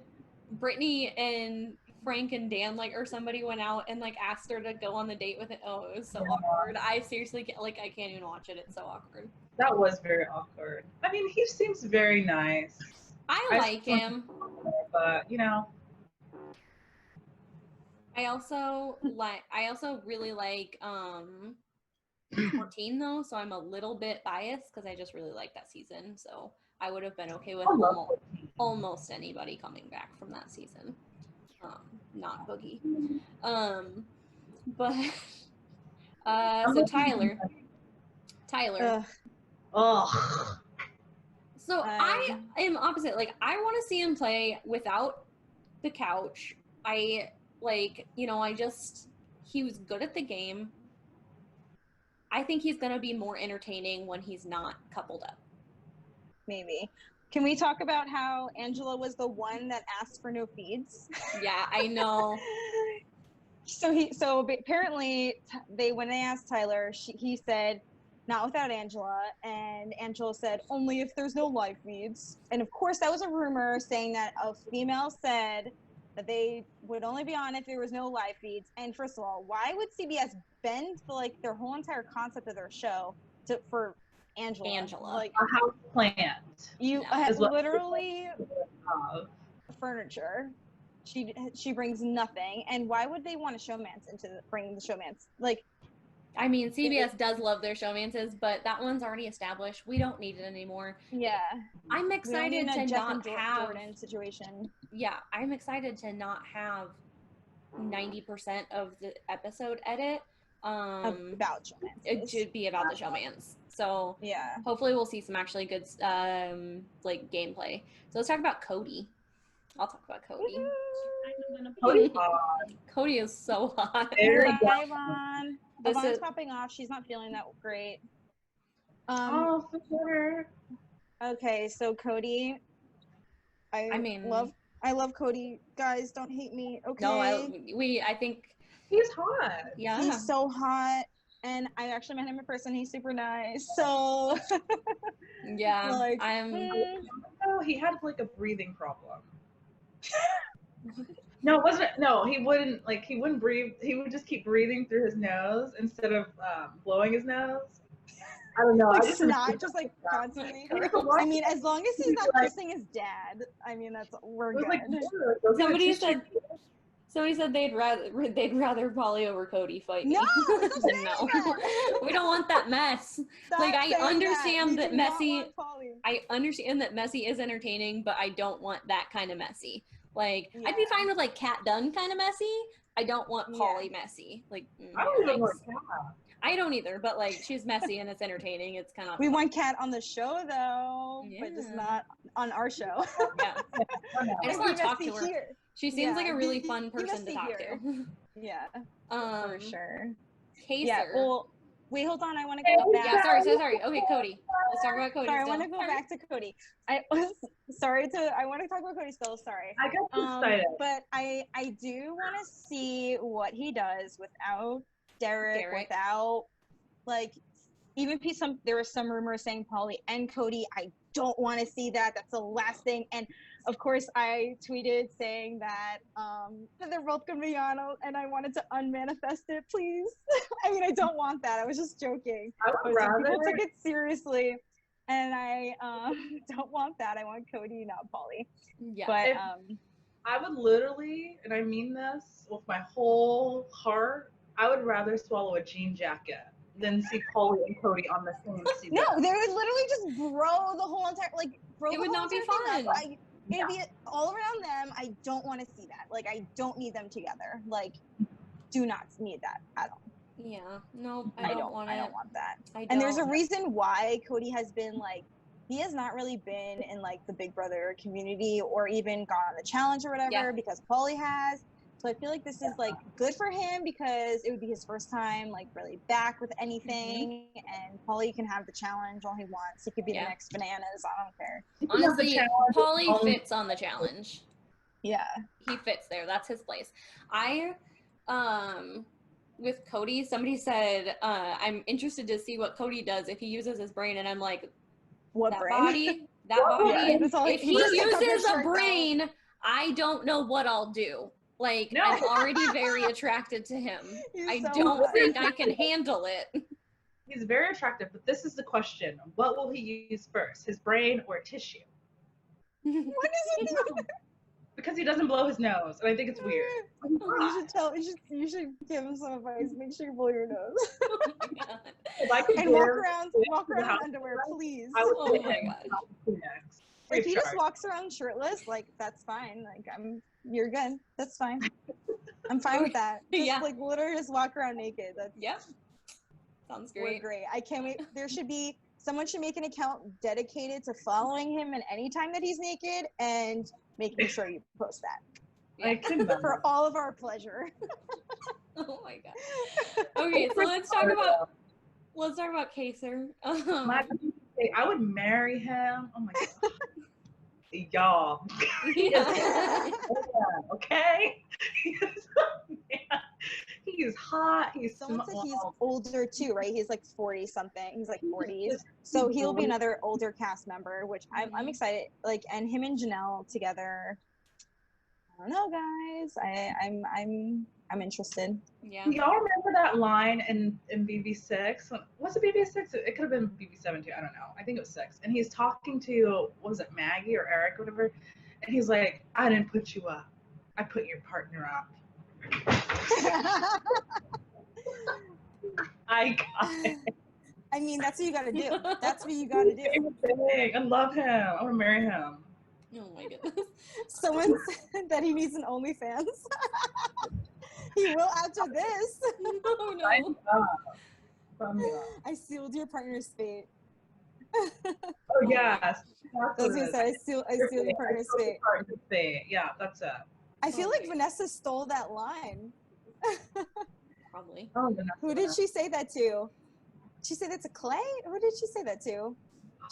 Brittany and Frank and Dan like, or somebody went out and like asked her to go on the date with it. Oh, it was so awkward. I seriously can't, like, I can't even watch it. It's so awkward. That was very awkward. I mean, he seems very nice, I like him. but you know. I also really like 14 though, so I'm a little bit biased because I just really like that season. So I would have been okay with I love almost anybody coming back from that season. Not Boogie. But so Tyler. Ugh. So I am opposite. Like I want to see him play without the couch. I like, you know, he was good at the game. I think he's going to be more entertaining when he's not coupled up. Maybe. Can we talk about how Angela was the one that asked for no feeds? Yeah, I know. So apparently when they asked Tyler, he said, not without Angela, and Angela said, only if there's no live feeds. And of course that was a rumor saying that a female said that they would only be on if there was no live feeds. And first of all, why would CBS bend like their whole entire concept of their show for Angela? Like a house plant. You literally furniture. She brings nothing. And why would they want a showmance bring the showmance? Like, I mean, CBS does love their showmances, but that one's already established. We don't need it anymore. Yeah. I'm excited to not have Jordan situation. Yeah, I'm excited to not have 90% of the episode edit about showmance. It should be about the showmans. So yeah, hopefully we'll see some actually good like gameplay. So let's talk about Cody. I'll talk about Cody. Cody is so hot. Hi, Vaughn. Vaugh's popping off. She's not feeling that great. For sure. Okay, so Cody. I love Cody. Guys, don't hate me. Okay. No, I think he's hot. Yeah. He's so hot. And I actually met him in person. He's super nice. So yeah, like, he had like a breathing problem. No, it wasn't. No, he wouldn't breathe. He would just keep breathing through his nose instead of blowing his nose. I don't know. Like snot, just like constantly. I mean, as long as he's not kissing his dad, I mean, we're good. Like, somebody said they'd rather Polly over Cody fight me. No, no, we don't want that mess. Like I understand that messy. I understand that messy is entertaining, but I don't want that kind of messy. Like I'd be fine with like Kat Dunn kind of messy. I don't want Polly messy. Like I don't even want Kat. I don't either, but like she's messy and it's entertaining. It's kind of we want Kat on the show though, but just not on our show. Yeah, I just want to talk to her. Here. She seems like a really fun person to talk to. Yeah, for sure. Kaser. Yeah. Well, wait, hold on. I want to go back. Yeah, sorry. Okay, Cody. Let's talk about Cody. Sorry, I want to go back to Cody. I want to talk about Cody still. Sorry. I got excited. But I do want to see what he does without Derek. Without like even there was some rumors saying Polly and Cody. I don't want to see that. That's the last thing. And of course, I tweeted saying that they're both gonna be on, and I wanted to unmanifest it, please. I mean, I don't want that. I was just joking. People took it seriously, and I don't want that. I want Cody, not Polly. Yeah. But I would literally, and I mean this with my whole heart, I would rather swallow a jean jacket than see Polly and Cody on the same season. No, they would literally just bro the whole entire it would not be fun. It'd be all around them. I don't want to see that. Like, I don't need them together. Like, do not need that at all. Yeah, no, I don't want that. And there's a reason why Cody has been like, he has not really been in like the Big Brother community or even gone on the challenge or whatever because Polly has. So I feel like this is like good for him because it would be his first time like really back with anything, and Paulie can have the challenge all he wants. He could be the Yeah. next Bananas. I don't care. Honestly, challenge Paulie only- fits on the challenge. Yeah. He fits there. That's his place. With Cody, somebody said, I'm interested to see what Cody does if he uses his brain, and I'm like, What that brain? body, that What body. Yeah, that's all If he just took off his uses a shirt, though. brain, I don't know what I'll do. Like, No. I'm already very attracted to him. You're I so don't right. think I can handle it. He's very attractive, but this is the question. What will he use first, his brain or tissue? What is it? Because he doesn't blow his nose, and I think it's weird. You should tell. You should give him some advice. Make sure you blow your nose Oh my God. If I could and give walk around the in house underwear, please. I would Oh give my him God. Kleenex, free If he of just charge. walks around shirtless, like that's fine. Like you're good. That's fine. I'm fine with that. Just Yeah. like literally just walk around naked. That's Yep. Sounds we're great. great. I can't wait. Someone should make an account dedicated to following him and any time that he's naked and making sure you post that I can for all of our pleasure. Oh my God. Okay, so let's talk about Kaser. I would marry him. Oh my God. Y'all. Yeah. Okay? He's hot. He's Someone said he's small. older too, right? He's like 40 something. He's like 40s. So he'll be another older cast member, which I'm excited. Like, and him and Janelle together. I don't know, guys. I'm interested. Yeah. Do y'all remember that line in BB6? Was it BB6? It could have been BB7 too. I don't know. I think it was 6. And he's talking to, what was it, Maggie or Eric or whatever? And he's like, I didn't put you up. I put your partner up. I got it. I mean, that's what you gotta do. That's what you gotta do. Favorite thing. I love him. I want to marry him. Oh my goodness. Someone said that he needs an OnlyFans. He will after this. No, no. I sealed your partner's fate. Oh yes. That's That's what what it he is. said. I sealed your partner's fate. Partner's fate. Yeah, that's it. I feel like Okay. Vanessa stole that line. Probably. Oh, Vanessa. Who did she say that to? She said that to Clay? Who did she say that to?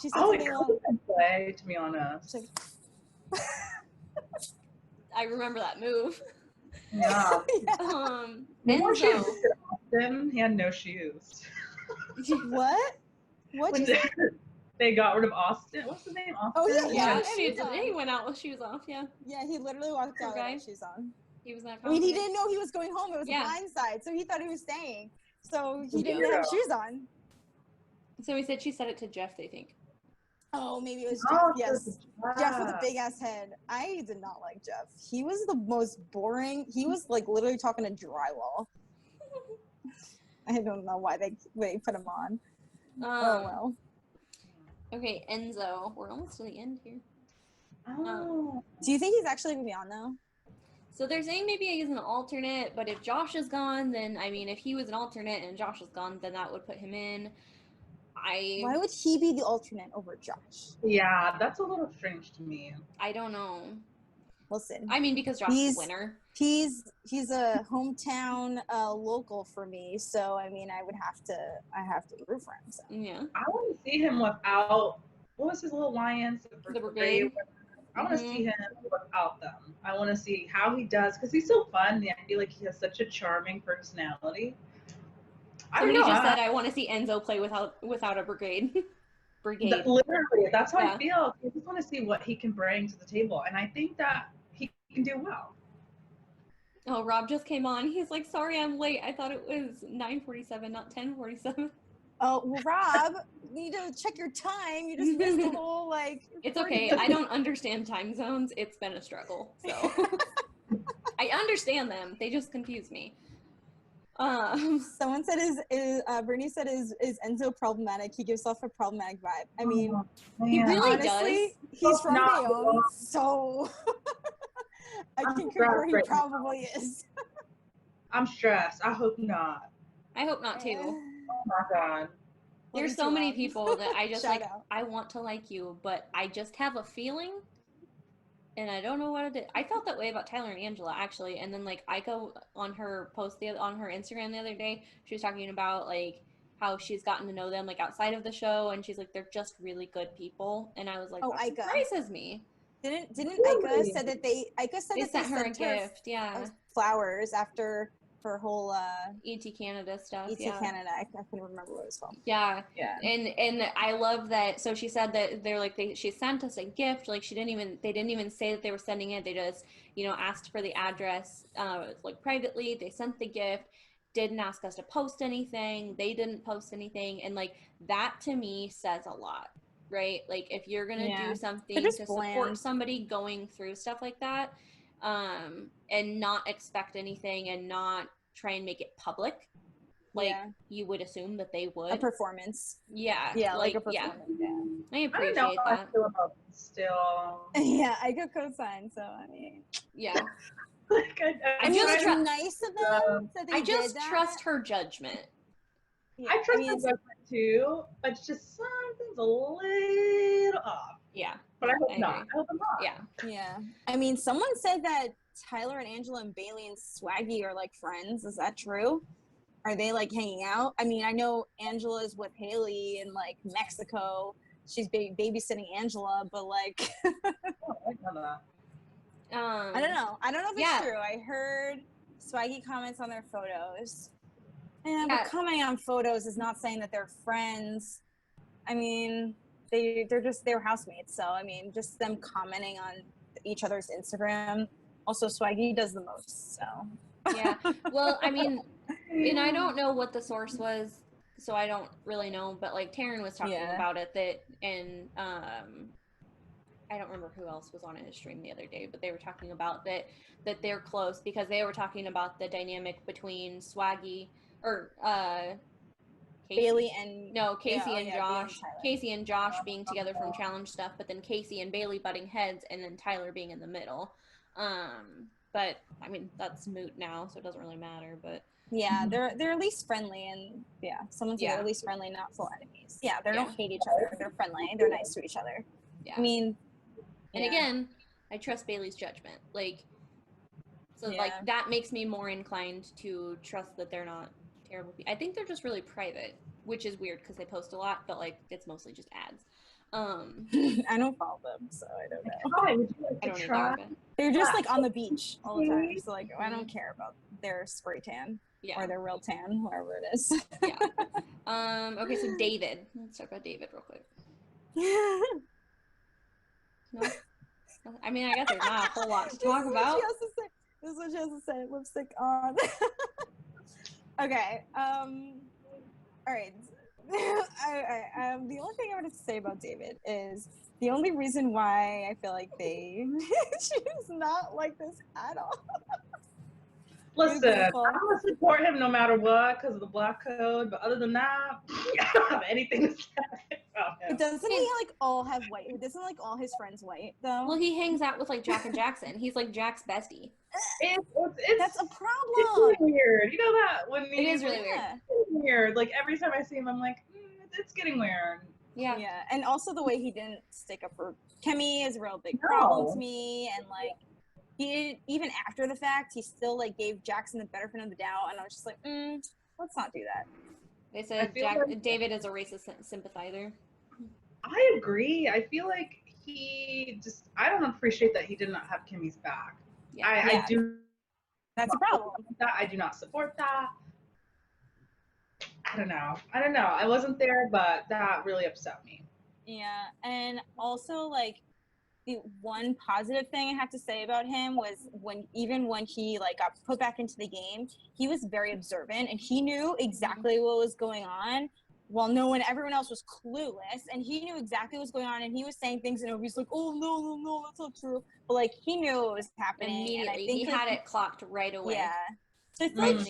She said Oh, it something could along. have been Clay, to be honest. She's I remember that move. Yeah. Before she Enzo. visited Austin, he had no shoes. What? What? When You say? they got rid of Austin. What's his name? Austin? Oh, yeah, Yeah, yeah. and he went out with shoes off. Yeah, Yeah, he literally walked Poor out guy. with shoes on. he was not. I mean, he confident. didn't know he was going home. It was Yeah. a blindside, so he thought he was staying. So he Yeah. didn't have shoes on. So he said she said it to Jeff. They think. Oh, maybe it was Oh, Jeff. Yes. Jeff with a Jeff. big ass head. I did not like Jeff. He was the most boring. He was like literally talking to drywall. I don't know why they put him on. Oh well. Okay, Enzo. We're almost to the end here. Oh. Do you think he's actually gonna be on though? So they're saying maybe he's an alternate, but if Josh is gone, then I mean, if he was an alternate and Josh is gone, then that would put him in. Why would he be the alternate over Josh? Yeah, that's a little strange to me. I don't know. Listen, I mean, because Josh is He's- the winner. he's a hometown local for me, so I mean, I have to root for him. So. Yeah. I want to see him without, what was his little alliance? The brigade. I want to see him without them. I want to see how he does, because he's so fun. And I feel like he has such a charming personality. I don't Somebody know. just said, I want to see Enzo play without a brigade. Brigade. Literally, that's how Yeah. I feel. I just want to see what he can bring to the table. And I think that he can do well. Oh, Rob just came on. He's like, sorry, I'm late. I thought it was 9:47, not 10:47. Oh, well, Rob, you need to check your time. You just missed the whole like. It's okay. I don't understand time zones. It's been a struggle. So I understand them. They just confuse me. Someone said Bernie said is Enzo problematic? He gives off a problematic vibe. I mean, Oh, he man. really honestly, does. he's from Not Bayonne, wrong. so I I'm can concur he right now. probably is. I'm stressed. I hope not. I hope not too. Oh my God. There's Love so you too, many Rob. people that I just Shout like. out. I want to like you, but I just have a feeling and I don't know what it is. I felt that way about Tyler and Angela actually, and then like I go on her post on her Instagram the other day, she was talking about like how she's gotten to know them like outside of the show, and she's like they're just really good people, and I was like Oh, that Ika. surprises me. Didn't Really? Ika said that they Sent her a gift, yeah. flowers after her whole ET Canada stuff, ET yeah. Canada. I couldn't remember what it was called. Yeah. Yeah. And I love that. So she said that they're like she sent us a gift. Like they didn't even say that they were sending it. They just, asked for the address like privately. They sent the gift, didn't ask us to post anything. They didn't post anything. And like that to me says a lot, right? Like if you're going to do something to support somebody going through stuff like that, and not expect anything and not try and make it public, like you would assume that they would. A performance. Yeah. Yeah, like a performance. Yeah. I appreciate I don't know how that. I feel about it still. Yeah, I could co-sign, so I mean. Yeah. Like, I just it's nice of them that they I just did that. trust her judgment. Yeah, I trust her judgment too, but it's just something's a little off. Yeah. But I hope not. I hope I'm not. Yeah. Yeah. I mean, someone said that Tyler and Angela and Bailey and Swaggy are like friends. Is that true? Are they like hanging out? I mean, I know Angela's with Haley in like Mexico. She's babysitting Angela, but like Oh, I know that. I don't know. I don't know if it's true. I heard Swaggy comments on their photos. But commenting on photos is not saying that they're friends. I mean, they're just housemates. So I mean, just them commenting on each other's Instagram. Also, Swaggy does the most. So yeah. Well, I mean, and I don't know what the source was, so I don't really know. But like Taryn was talking about it, and I don't remember who else was on his stream the other day, but they were talking about that they're close because they were talking about the dynamic between Swaggy or Casey. Bailey and Casey and Josh. Casey and Josh being together from challenge stuff, but then Casey and Bailey butting heads, and then Tyler being in the middle. But I mean that's moot now, so it doesn't really matter. But yeah, they're at least friendly, and someone said they're at least friendly, not full enemies. Yeah, they don't hate each other. They're friendly. They're nice to each other. Yeah. I mean, and again, I trust Bailey's judgment. Like, so like that makes me more inclined to trust that they're not terrible people. I think they're just really private, which is weird because they post a lot, but like it's mostly just ads. I don't follow them, so I don't know. Hi, would you like I don't to either, try? but They're just like on the beach all the time, so like I don't care about their spray tan yeah. or their real tan, whatever it is. yeah. Okay, so David. Let's talk about David real quick. No? I mean, I guess there's not a whole lot to talk about. This is what she has to say. Lipstick on. Okay. All right. The only thing I wanted to say about David is the only reason why I feel like they choose not like this at all. Listen, I'm gonna support him no matter what because of the black code. But other than that, I don't have anything to say about him. But doesn't he like all have white? Doesn't like all his friends white though? Well, he hangs out with like Jack and Jackson. He's like Jack's bestie. That's a problem. It's really weird. You know that when it is really weird. It's weird. Like every time I see him, I'm like, it's getting weird. Yeah. Yeah, and also the way he didn't stick up for Kemi is a real big problem to me, and like. Even after the fact, he still like gave Jackson the benefit of the doubt, and I was just like, let's not do that. They said David is a racist sympathizer. I agree. I feel like I don't appreciate that he did not have Kemi's back. Yeah. I do. That's a problem. I do not support that. I don't know. I wasn't there, but that really upset me. Yeah, and also like. The one positive thing I have to say about him was when he like got put back into the game, he was very observant and he knew exactly what was going on while everyone else was clueless, and he knew exactly what was going on, and he was saying things and he's like, oh no, that's not true. But like he knew what was happening. Immediately. And I think he had it clocked right away. Yeah. So I feel like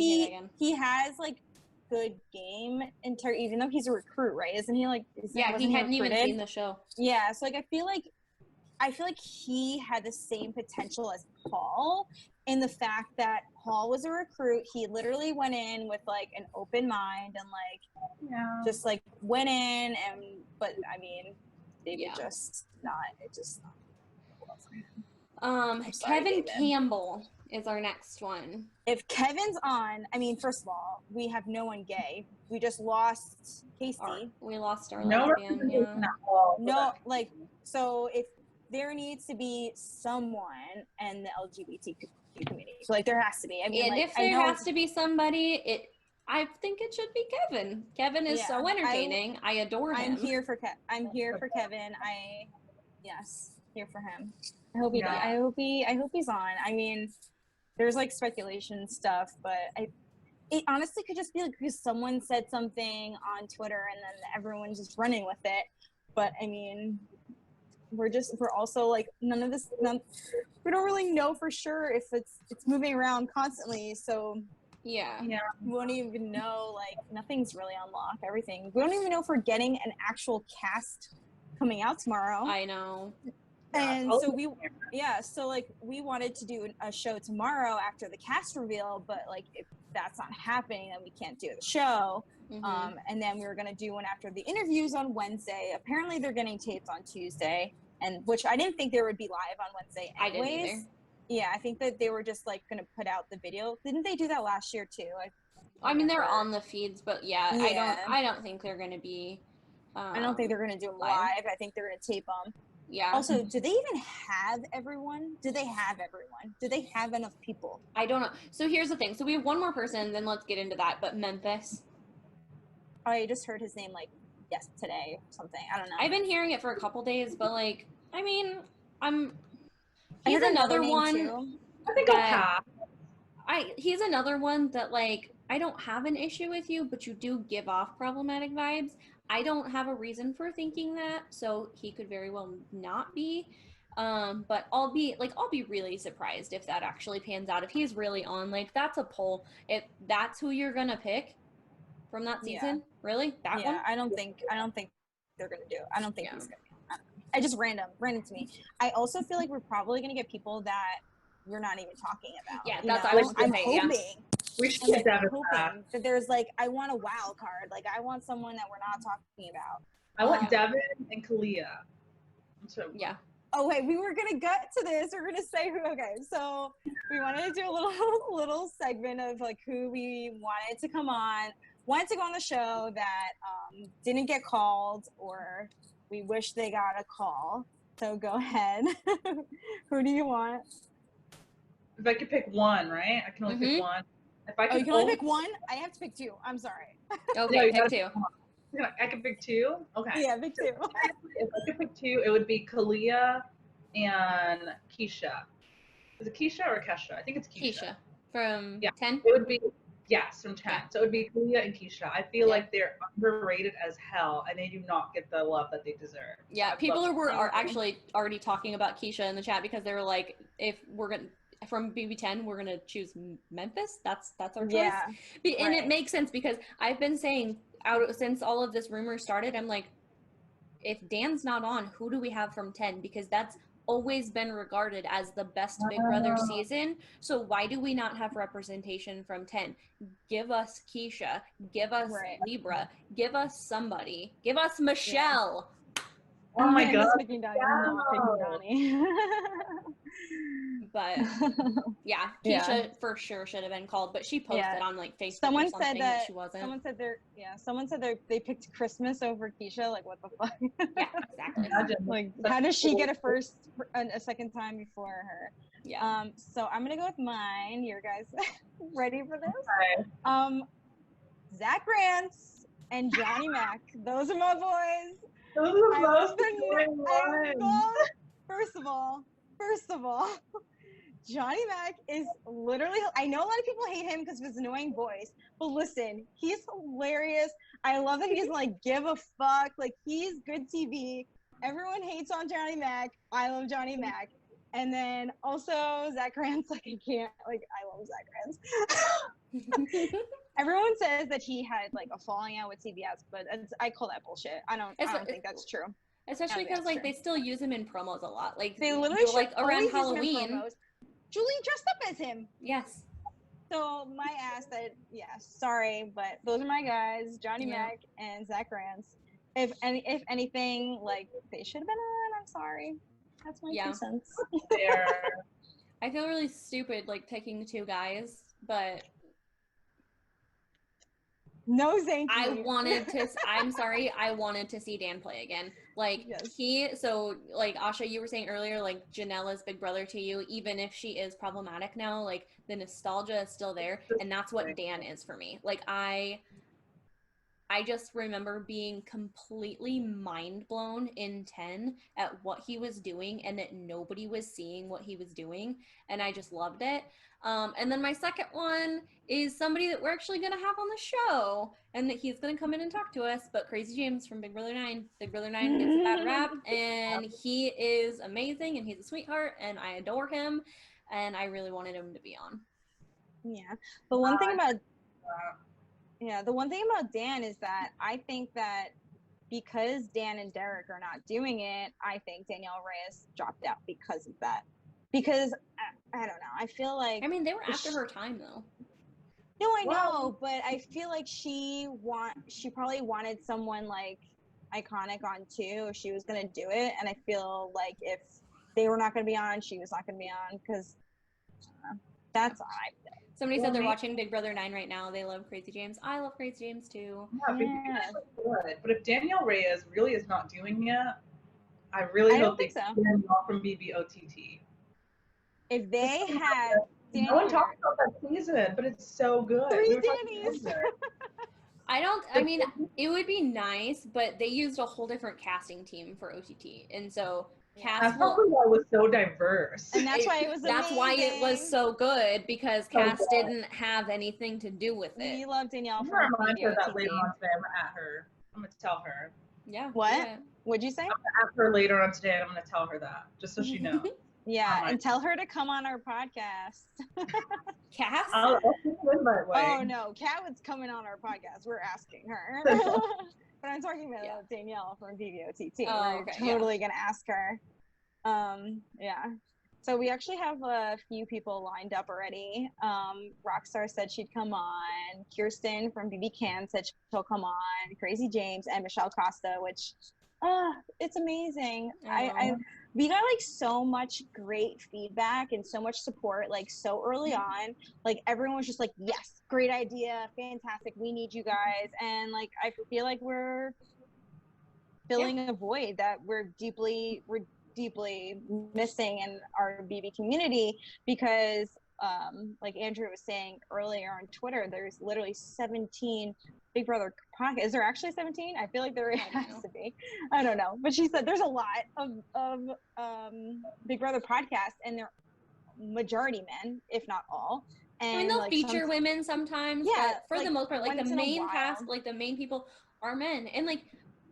he has like good game even though he's a recruit, right? Isn't he like he hadn't even seen the show. Yeah, so like I feel like he had the same potential as Paul in the fact that Paul was a recruit. He literally went in with like an open mind and like just like went in but I mean David just not I'm sorry, Kevin David. Campbell is our next one. If Kevin's on, I mean, first of all, we have no one gay. We just lost Casey. We lost our No lesbian. representation Yeah. at all. for No, that. like, so if there needs to be someone in the LGBTQ community, so, like, there has to be. I mean, And like, if I there know, has to be somebody, I think it should be Kevin. Kevin is so Yeah, entertaining. I adore him. I'm here for Kevin. Yes, here for him. I hope he. Yeah. I hope he's on. I mean, there's like speculation stuff, but it honestly could just be like because someone said something on Twitter and then everyone's just running with it. But I mean, we're also like we don't really know for sure if it's moving around constantly. So Yeah. Yeah. we won't even know, like, nothing's really on lock. Everything. We don't even know if we're getting an actual cast coming out tomorrow. I know. And Oh, so so like we wanted to do a show tomorrow after the cast reveal, but like if that's not happening, then we can't do the show. Mhm. And then we were gonna do one after the interviews on Wednesday. Apparently they're getting taped on Tuesday, and which I didn't think they would be live on Wednesday I didn't anyways. either. Yeah, I think that they were just like gonna put out the video. Didn't they do that last year too? I mean, they're remember. on the feeds, but yeah, Yeah. I don't think they're gonna be. I don't think they're gonna do them live. live. I think they're gonna tape them. Yeah. Also, do they even have everyone? Do they have everyone? Do they have enough people? I don't know. So here's the thing. So we have one more person, then let's get into that. But Memphis. I just heard his name like today or something. I don't know. I've been hearing it for a couple days, but like, I mean, I he's heard another name one. too. I think I'll that- pass. He's another one that like I don't have an issue with you, but you do give off problematic vibes. I don't have a reason for thinking that, so he could very well not be. But I'll be really surprised if that actually pans out. If he's really on, like that's a poll. If that's who you're gonna pick from that Yeah. season, really, that Yeah, one? I don't think they're gonna do it. I don't think Yeah. he's gonna. I just random to me. I also feel like we're probably gonna get people that we're not even talking about. Yeah, you that's know? what I was I'm gonna say, yeah. hoping. We should I'm get Devin hoping back. that there's like I want a wild card. Like I want someone that we're not talking about. I want Um, Devin and Kalia. So Yeah. Oh wait, we were gonna get to this. We're gonna say who. Okay, so we wanted to do a little segment of like who we wanted to go on the show that didn't get called, or we wish they got a call. So go ahead. Who do you want? if I could pick one, right? I can only pick one. If I Oh, could you can only pick one. I have to pick two. I'm sorry. Okay, No, you pick gotta two. I could pick two. Okay. Yeah, pick two. If I could pick two, it would be Kalia and Keisha. Is it Keisha or Kesha? I think it's Keisha from Yeah. 10. It would be from 10. Yeah. So it would be Kalia and Keisha. I feel Yeah. like they're underrated as hell, and they do not get the love that they deserve. Yeah, I'd people love to are see them. actually already talking about Keisha in the chat because they were like, if we're gonna from BB10, we're gonna choose Memphis. That's our choice. Yeah. And it right. makes sense because I've been saying since all of this rumor started, I'm like, if Dan's not on, who do we have from 10? Because that's always been regarded as the best Big Brother Oh. season. So why do we not have representation from 10? Give us Keisha, give us Right. Libra, give us somebody, give us Michelle. Oh my I'm god. just picking Donnie. I'm not picking Donnie. But yeah, Yeah. Keisha for sure should have been called, but she posted Yeah. on like Facebook Someone or something said that that. she wasn't. Someone said they picked Christmas over Keisha. Like, what the fuck? Yeah, exactly. Imagine. Like, how does she get a second time before her? Yeah. So I'm gonna go with mine. You guys ready for this? Okay. Zach Rance and Johnny Mac. Those are my boys. Those are the I most love the annoying I ones. love- First of all, Johnny Mac is literally. I know a lot of people hate him because of his annoying voice, but listen, he's hilarious. I love that he doesn't like give a fuck. Like he's good TV. Everyone hates on Johnny Mac. I love Johnny Mac. And then also Zach Rance. Like I can't. Like I love Zach Rance. Everyone says that he had like a falling out with CBS, but I call that bullshit. I don't think that's true. Especially Yeah, because that's like true. they still use him in promos a lot. Like They literally like should around always use him in Halloween. promos. Julie dressed up as him. Yes. So my ass that sorry, but those are my guys, Johnny Yeah. Mac and Zach Rance. If anything, like they should have been on. I'm sorry. That's my Yeah. 2 cents. There. I feel really stupid like picking the two guys, but No, thank I you. wanted to. I'm sorry. I wanted to see Dan play again. Like Yes. So like Asha, you were saying earlier, like Janela's big brother to you, even if she is problematic now, like the nostalgia is still there, and that's what Dan is for me. Like I just remember being completely mind blown in 10 at what he was doing and that nobody was seeing what he was doing. And I just loved it. And then my second one is somebody that we're actually going to have on the show and that he's going to come in and talk to us. But Crazy James from Big Brother 9. Big Brother 9 gets a bad rap and he is amazing and he's a sweetheart and I adore him. And I really wanted him to be on. Yeah. The one thing about the one thing about Dan is that I think that because Dan and Derek are not doing it, I think Danielle Reyes dropped out because of that. Because I don't know. I feel like I mean, they were after her time though. No, I know, but I feel like she probably wanted someone like iconic on too if she was gonna do it, and I feel like if they were not gonna be on, she was not gonna be on because that's I feel. Somebody said they're watching Big Brother 9 right now. They love Crazy James. I love Crazy James too. Yeah, good. But if Danielle Reyes really is not doing it, I really hope they so. Danielle from BBOTT. If they had no one talks about that season, but it's so good. 3 Dannys. I mean, it would be nice, but they used a whole different casting team for OTT. And so That's probably why it was so diverse. And that's why it was That's why it was so good, because cast didn't have anything to do with it. We love Danielle I'm gonna remind her that later on today. I'm gonna at her. I'm gonna tell her. Yeah. What? Yeah. What'd you say? I'm gonna ask her later on today and I'm gonna tell her that. Just so she knows. Yeah, and tell her to come on our podcast. Cass? I'll keep it in my way. Oh no, Kat was coming on our podcast. We're asking her. But I'm talking about Danielle from BBOTT. Oh, We're totally gonna ask her. Yeah. So we actually have a few people lined up already. Rockstar said she'd come on. Kirsten from BB Can said she'll come on. Crazy James and Michelle Costa, which it's amazing. We got like so much great feedback and so much support like so early on. Like everyone was just like, yes, great idea, fantastic, we need you guys. And like I feel like we're filling a void that we're deeply missing in our BB community, because like Andrew was saying earlier on Twitter, there's literally 17 Big Brother podcasts. Is there actually 17? I feel like there has to be. I don't know. But she said there's a lot of Big Brother podcasts, and they're majority men, if not all. And I mean, they'll feature women sometimes, but for the most part, like the main cast, like the main people are men. And like,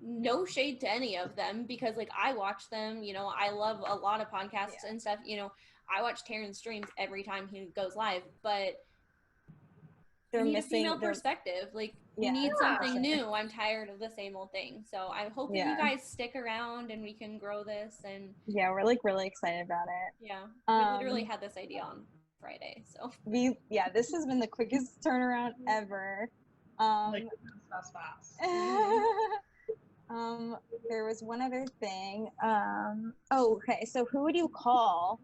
no shade to any of them, because like I watch them, you know, I love a lot of podcasts and stuff, you know, I watch Terran's streams every time he goes live, but they're we need missing a female perspective. Like we need something new. I'm tired of the same old thing. So I hope that you guys stick around and we can grow this. And we're like really excited about it. Yeah, we literally had this idea on Friday. So this has been the quickest turnaround ever. Like that's fast. There was one other thing. Okay, so who would you call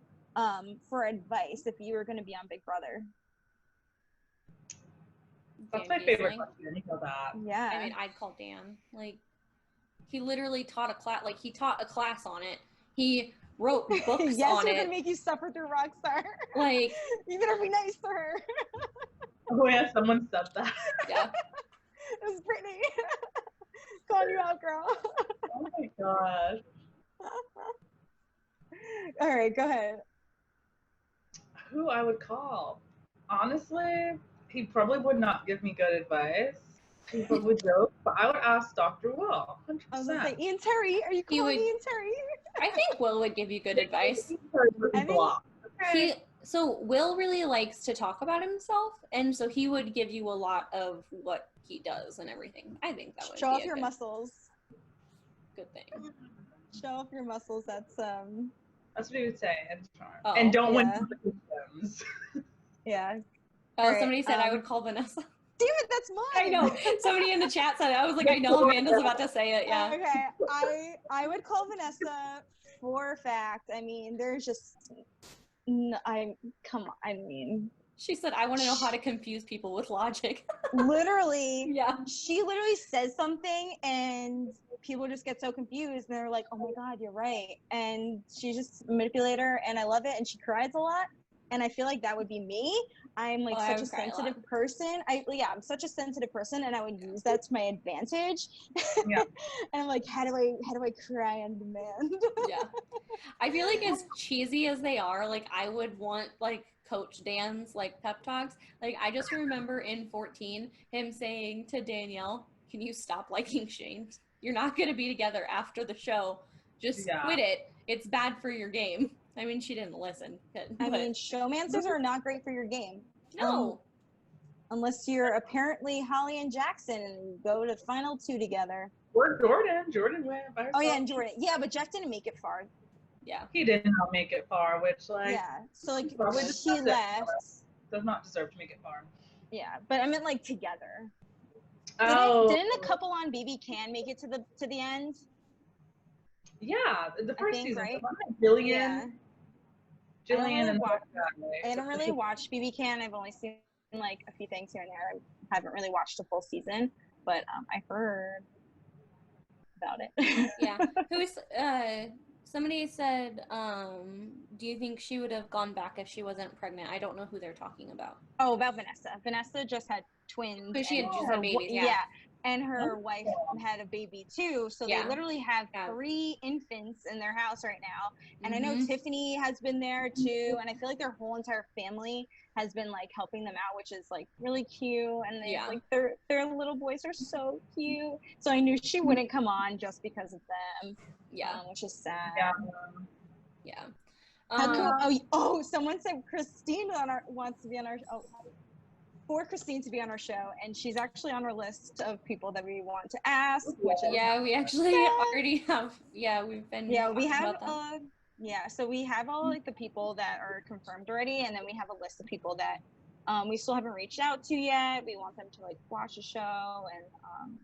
for advice if you were going to be on Big Brother? That's my favorite question. You know that. Yeah. I mean, I'd call Dan. Like, he literally taught a class. Like, he taught a class on it. He wrote books on it. Yes, we're gonna make you suffer through Rockstar. Like, you better be nice to her. Oh yeah, someone said that. Yeah. It was Brittany. Calling you out, girl. Oh my gosh. All right, go ahead. Who I would call? Honestly, he probably would not give me good advice. He would joke, but I would ask Dr. Will. 100%. I was gonna say, Ian Terry. Are you calling Ian Terry? I think Will would give you good advice. So Will really likes to talk about himself, and so he would give you a lot of what he does and everything. I think that would show off your muscles. Good thing. Show off your muscles. That's what he would say. And charm. Oh, and don't win competitions. Yeah. Oh, somebody said I would call Vanessa. Damn it, that's mine. I know. Somebody in the chat said it. I was like, I know Amanda's about to say it. Yeah. Okay, I would call Vanessa for a fact. I mean, there's just, come on. I mean, She said, I want to know how to confuse people with logic. literally, Yeah. she literally says something and people just get so confused and they're like, oh my God, you're right. And she's just a manipulator and I love it. And she cries a lot. And I feel like that would be me. I'm like I such a would cry a lot. sensitive person. I'm such a sensitive person and I would use that to my advantage. Yeah. And I'm like, how do I cry on demand? Yeah. I feel like as cheesy as they are, like I would want like Coach Dan's like pep talks. Like I just remember in 14 him saying to Danielle, can you stop liking Shane? You're not going to be together after the show. Just quit it. It's bad for your game. I mean, she didn't listen. I mean, showmancers are not great for your game. No. Unless you're apparently Holly and Jackson and go to final 2 together. Or Jordan. Jordan went by herself. Oh yeah, and Jordan. Yeah, but Jeff didn't make it far. Yeah. He did not make it far, which like Yeah. So like probably she deserved it. left. Does not deserve to make it far. Yeah, but I meant like together. Oh. Didn't a couple on BB Can make it to the end? Yeah, the first think, season. right? Jillian. Yeah. Jillian and I don't really watch BB Can. I've only seen like a few things here and there. I haven't really watched the full season, but I heard about it. Yeah. Who's somebody said, do you think she would have gone back if she wasn't pregnant? I don't know who they're talking about. Oh, about Vanessa. Vanessa just had twins. But she had and just her had babies, wa- yeah. And her wife had a baby too. So Yeah. they literally have Yeah. 3 infants in their house right now. And I know Mhm. Tiffany has been there too. And I feel like their whole entire family has been like helping them out, which is like really cute. And they Yeah. like their little boys are so cute. So I knew she wouldn't come on just because of them. Yeah. Which is sad. Yeah. Yeah. How cool. Someone said Christine wants to be on our for Christine to be on our show, and she's actually on our list of people that we want to ask. Which is Yeah, we actually sad. already have. Yeah, we've been. Yeah, we talking have. about them. So we have all like the people that are confirmed already, and then we have a list of people that we still haven't reached out to yet. We want them to like watch the show, and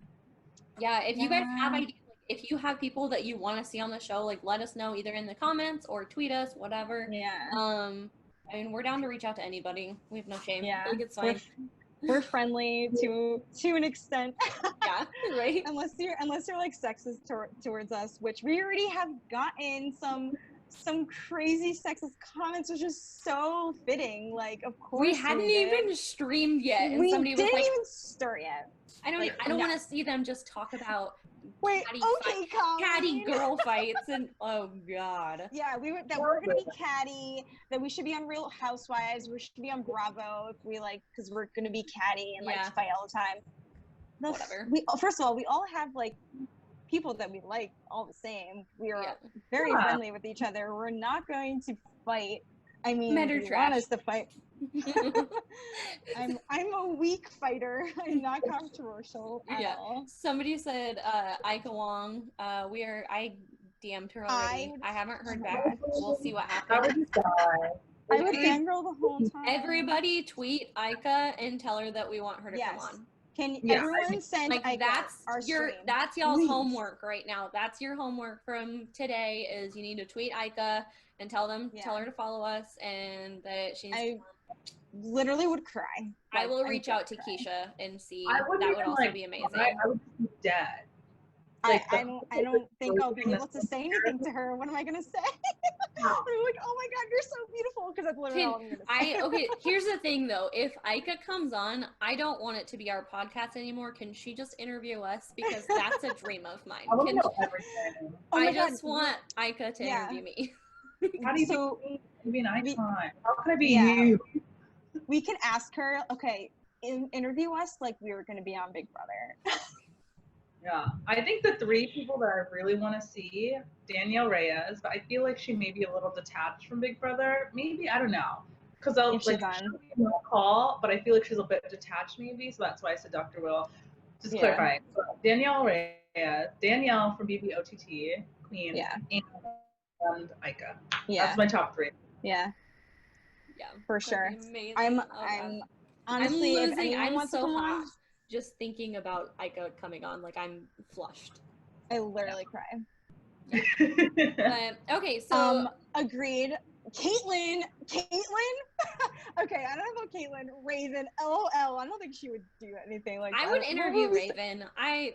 Yeah, if you guys have yeah. ideas, like, if you have people that you want to see on the show, like let us know either in the comments or tweet us, whatever. yeah. I mean, we're down to reach out to anybody. We have no shame. Yeah. Like, it's fine. We're friendly to an extent. Yeah, right. unless you're like sexist towards us, which we already have gotten some crazy sexist comments, which is so fitting. Like, of course We hadn't even streamed yet, and we somebody was didn't like, even start yet. I don't like, no. want to see them just talk about Wait, catty okay, Colleen. catty girl fights and oh god. Yeah, we're gonna be catty. That we should be on Real Housewives. We should be on Bravo if we like, because we're gonna be catty and like Yeah. fight all the time. Whatever. First of all, we all have like people that we like all the same. We are Yeah. very Yeah. friendly with each other. We're not going to fight. I mean, Men are if you trash. want us to fight. I'm a weak fighter. I'm not controversial at Yeah. all. Somebody said Ika Wong. I DM'd her already. I haven't heard back. We'll see what How happens. would you die? I would fangirl the whole time. Everybody tweet Ika and tell her that we want her to Yes. come on. Can Yeah, everyone send Like Ika that's our your stream? y'all's Please. homework right now. That's your homework from today is you need to tweet Ika and tell Yeah. her to follow us and that she's I literally would cry. I Like, will reach would out to cry. Keisha and see. I That wouldn't would even, also like, be amazing. I would be dead. I Like, don't think I'll be the- able to say anything to her. What am I gonna say? I'm like, oh my god, you're so beautiful, because that's literally all I'm gonna say. Okay, here's the thing though. If Ika comes on, I don't want it to be our podcast anymore. Can she just interview us? Because that's a dream of mine. I want to Can- know everything. Oh my I just God. want Ika to Yeah. interview me. How do you So, be an icon? we- How can I be Yeah. you? we can ask her, okay, interview us like we were gonna be on Big Brother. Yeah, I think the 3 people that I really want to see, Danielle Reyes, but I feel like she may be a little detached from Big Brother. Maybe, I don't know. Because I'll If she's like on. she'll be on call, but I feel like she's a bit detached maybe, so that's why I said Dr. Will. Just Yeah. clarifying. So Danielle Reyes, Danielle from BBOTT, Queen, Yeah. and Ika. Yeah, That's my top 3. yeah, Yeah, for that'd sure. be amazing. I'm Oh, God. Honestly, I'm if losing. anyone I'm wants to so come hot on, just thinking about Ika coming on. Like I'm flushed. I literally cry. But okay, so Agreed. Caitlyn. Okay, I don't know about Caitlyn. Raven. LOL. I don't think she would do anything like that. I would What interview we say- Raven. What did I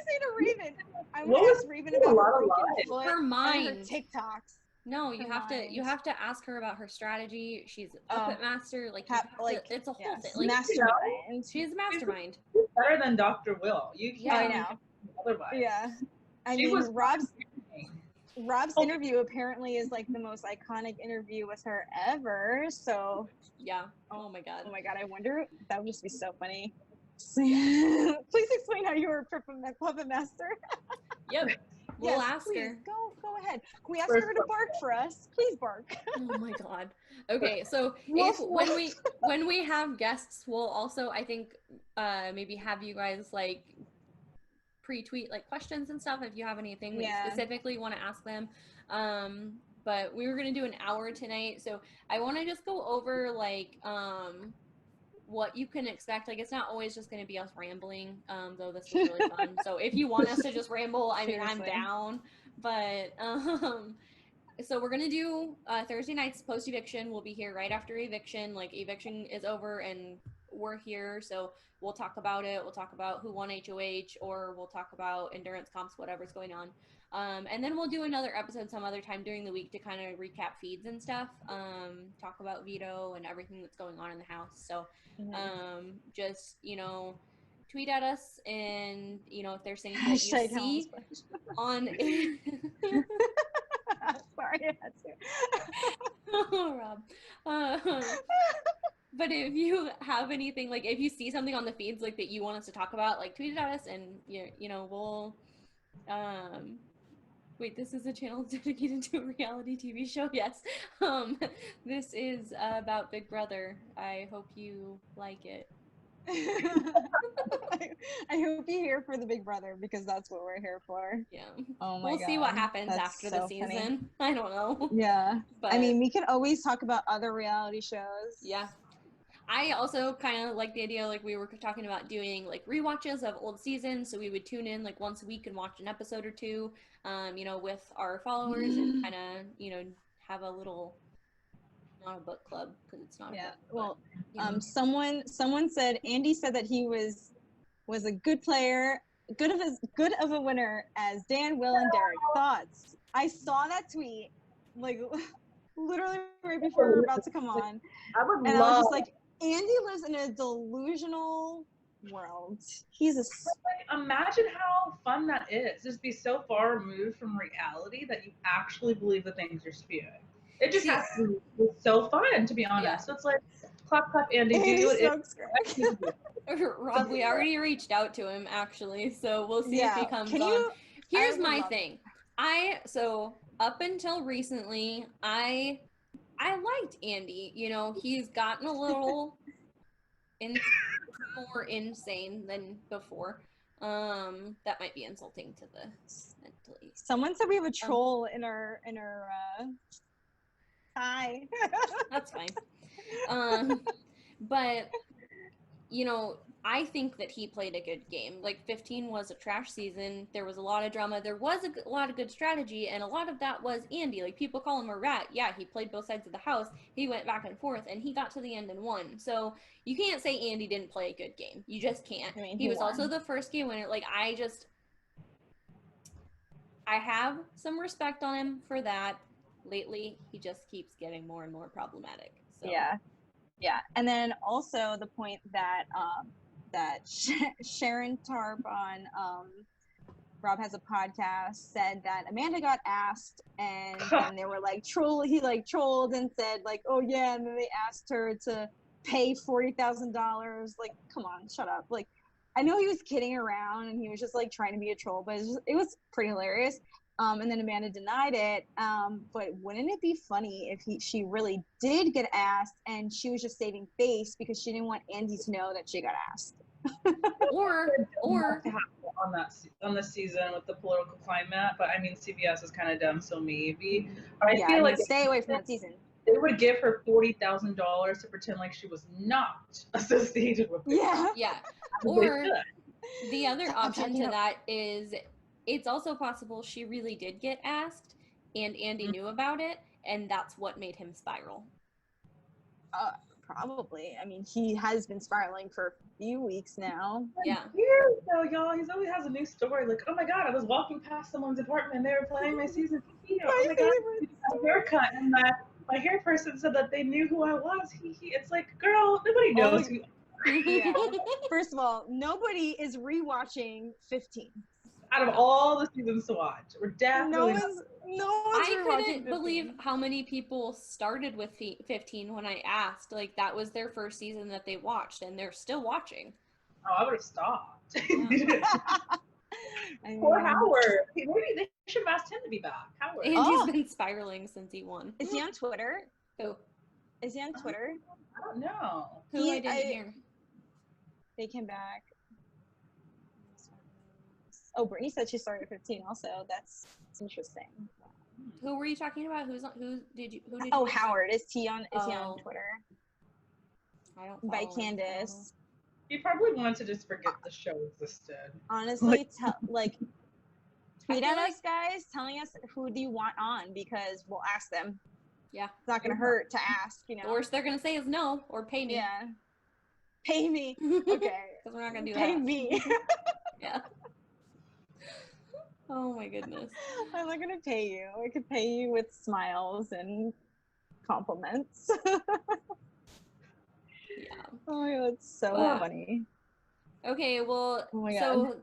say to Raven? I would What was- ask Raven a about lot her of broken lies. foot Her and her mind. TikToks. No, you Her have mind. to ask her about her strategy. She's a puppet master. Like, you Ha- have to, like, it's a whole yes, thing. Like mastermind. she's a mastermind. She's better than Dr. Will. You can't Yeah, I even know. convince me otherwise. Yeah. I She mean, was Rob's interview apparently is like the most iconic interview with her ever. So, Yeah. Oh my god. I wonder, that would just be so funny. Please explain how you were a puppet master. Yep. We'll Yes, ask please, her. Go ahead. Can we ask First her to bark for us? Please bark. Oh my god. Okay, so Woof, when we have guests, we'll also, I think, maybe have you guys like pre-tweet like questions and stuff if you have anything that you specifically want to ask them. But we were gonna do an hour tonight, so I want to just go over like what you can expect. Like, it's not always just going to be us rambling, though this was really fun. So if you want us to just ramble, I mean, I'm Seriously. down. But so we're going to do Thursday nights post eviction. We'll be here right after eviction. Like, eviction is over and we're here, so we'll talk about it. We'll talk about who won HOH, or we'll talk about endurance comps, whatever's going on. And then we'll do another episode some other time during the week to kind of recap feeds and stuff, talk about veto and everything that's going on in the house. So just, you know, tweet at us, and, you know, if there's things that you Hashtag see on Sorry, I had to. oh, Rob. But if you have anything, like if you see something on the feeds like that you want us to talk about, like tweet it at us, and you know, we'll wait, this is a channel dedicated to a reality TV show. Yes. This is about Big Brother. I hope you like it. I hope you're here for the Big Brother, because that's what we're here for. Yeah. Oh my We'll God. see what happens That's after so the season. funny. I don't know. Yeah. But I mean, we can always talk about other reality shows. yeah. I also kind of like the idea, like we were talking about doing like rewatches of old seasons. So we would tune in like once a week and watch an episode or two, you know, with our followers and kind of, you know, have a little, not a book club because it's not. Yeah. A book, Well, but, you know. someone said, Andy said that he was a good player, good of a winner as Dan, Will, and Derek. Thoughts? I saw that tweet like literally right before we were about to come on, I would and I was love just like, Andy lives in a delusional world. He's a like, imagine how fun that is. Just be so far removed from reality that you actually believe the things you're spewing. It just has to be so fun, to be honest. Yeah. So it's like, clap, Andy. Andy Do it. smokes Rob, we already reached out to him actually, so we'll see if he comes Can on. you? Here's I would my love- thing. So up until recently, I liked Andy. You know, he's gotten a little more insane than before. That might be insulting to the mentally. Someone said we have a troll in our hi. That's fine. But you know, I think that he played a good game. Like 15 was a trash season. There was a lot of drama. There was a lot of good strategy, and a lot of that was Andy. Like, people call him a rat. Yeah, he played both sides of the house. He went back and forth, and he got to the end and won. So you can't say Andy didn't play a good game. You just can't. I mean, he was won. also the first game winner. Like, I have some respect on him for that. Lately, he just keeps getting more and more problematic. So. Yeah, and then also the point that Sharon Tarp on Rob Has a Podcast said that Amanda got asked, and then they were like he trolled and said like, oh yeah, and then they asked her to pay $40,000. Like, come on, shut up. Like, I know he was kidding around and he was just like trying to be a troll, but it was pretty hilarious. And then Amanda denied it. But wouldn't it be funny if she really did get asked and she was just saving face because she didn't want Andy to know that she got asked? or on the season with the political climate, but I mean CBS is kind of dumb, so maybe. I feel like stay away from that season. they would give her $40,000 to pretend like she was not associated with the Yeah. Yeah. They Or should. the other Stop option talking to up. that is it's also possible she really did get asked and Andy knew about it, and that's what made him spiral. Probably. I mean, he has been spiraling for a few weeks now. Yeah. Years though, y'all. He always has a new story. Like, oh my god, I was walking past someone's apartment and they were playing my season video. Oh my god, a haircut, and my hair person said that they knew who I was. It's like, girl, nobody knows who. Yeah. First of all, nobody is rewatching 15. Out of all the seasons to watch, we're No definitely one's I rewatching couldn't 15. believe how many people started with 15 when I asked. Like, that was their first season that they watched, and they're still watching. Oh, I would have stopped. I Poor mean, Howard. Maybe they should have asked him to be back. Howard. Andy's Oh. been spiraling since he won. is he on Twitter? Who? Is he on Twitter? I don't know. Who I didn't hear. They came back. Oh, Brittany said she started at 15 also. That's interesting. Who were you talking about? Who did you? Oh, Howard. Is he on Oh. Twitter? I don't By follow him, Candace. He probably wanted to just forget the show existed. Honestly, tweet feel at like- us, guys, telling us who do you want on, because we'll ask them. Yeah. It's not gonna hurt to ask, you The know. worst they're gonna say is no or pay me. Yeah. Pay me. Because Okay. we're not gonna do Pay that. me. Yeah. Oh my goodness. I'm not gonna pay you. I could pay you with smiles and compliments. Yeah. Oh my god, it's so Wow. funny. Okay, well, Oh my so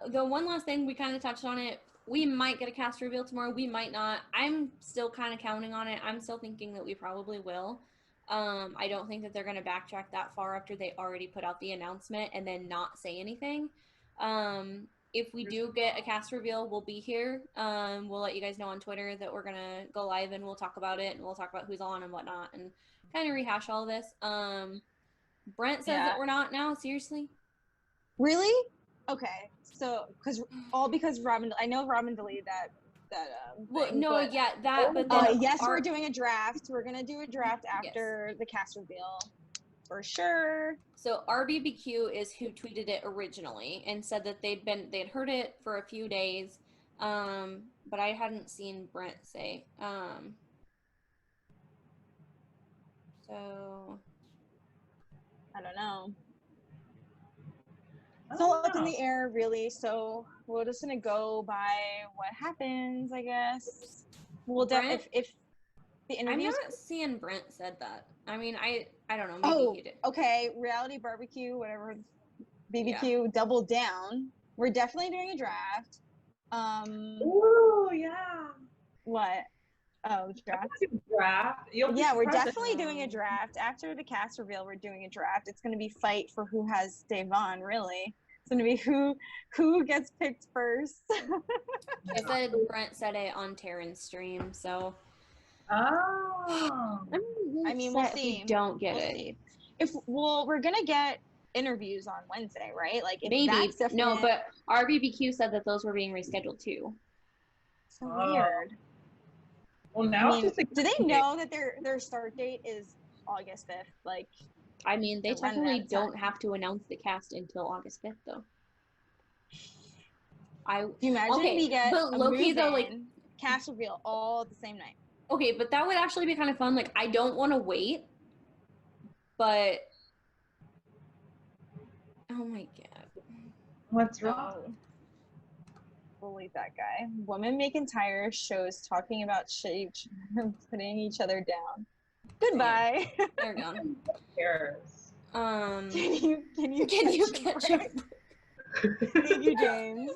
the one last thing, we kind of touched on it. We might get a cast reveal tomorrow. We might not. I'm still kind of counting on it. I'm still thinking that we probably will. I don't think that they're going to backtrack that far after they already put out the announcement and then not say anything. If we do get a cast reveal, we'll be here. We'll let you guys know on Twitter that we're going to go live and we'll talk about it and we'll talk about who's on and whatnot and kind of rehash all this. Brent says Yeah. that we're not now. Seriously? Really? Okay. So, because Robin, I know Robin deleted that. Well, thing, no, but, yeah, that, but then yes, our- we're doing a draft. We're gonna do a draft after the cast reveal, for sure. So RBBQ is who tweeted it originally and said that they'd heard it for a few days, but I hadn't seen Brent say. So I don't know. I It's all don't up in know. the air, really. So we're just gonna go by what happens, I guess. We'll Brent? if the I'm interviews. not seeing Brent said that. I mean, I don't know. Maybe Oh, he did. okay. Reality barbecue, whatever. BBQ, double down. We're definitely doing a draft. Ooh, yeah. What? Oh, draft. Draft. You'll be Yeah, we're surprised. definitely doing a draft. After the cast reveal, we're doing a draft. It's gonna be fight for who has Devon, really. It's gonna be who gets picked first. I said Brent said it on Taryn's stream, so Oh. I mean, we'll upset if see. we don't get We'll it. see. We're gonna get interviews on Wednesday, right? Like if Maybe that's no, definite- but RBBQ said that those were being rescheduled too. so Oh. weird. Well, I now mean, it's just like, do they know that their start date is August 5th? Like, I mean, they They're running technically out of time. don't have to announce the cast until August 5th, though. do you imagine Okay, we get but a Loki, though, like- move-in, cast reveal all at the same night? Okay, but that would actually be kind of fun. Like, I don't want to wait, but oh my god, what's wrong? Oh. We'll leave that guy. Woman making tires shows talking about shit, putting each other down. Goodbye. they're done. Who cares? can you Can you catch catch a a break? Thank you, James.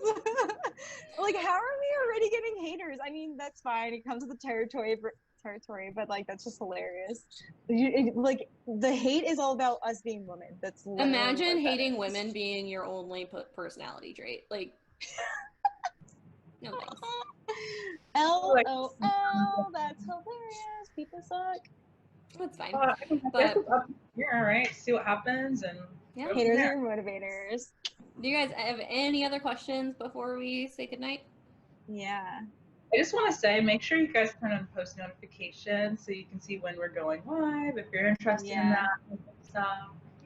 Like, how are we already getting haters? I mean, that's fine. It comes with the territory, but like, that's just hilarious. Like, the hate is all about us being women. That's literally Imagine what that hating is. women being your only personality trait. Like, no thanks. LOL, that's hilarious. People suck. That's fine. I guess But- it's up here, all right? See what happens and Yeah. go from Haters there. are motivators. Do you guys have any other questions before we say goodnight? Yeah. I just want to say, make sure you guys turn on post notifications so you can see when we're going live. If you're interested in Yeah. that stuff.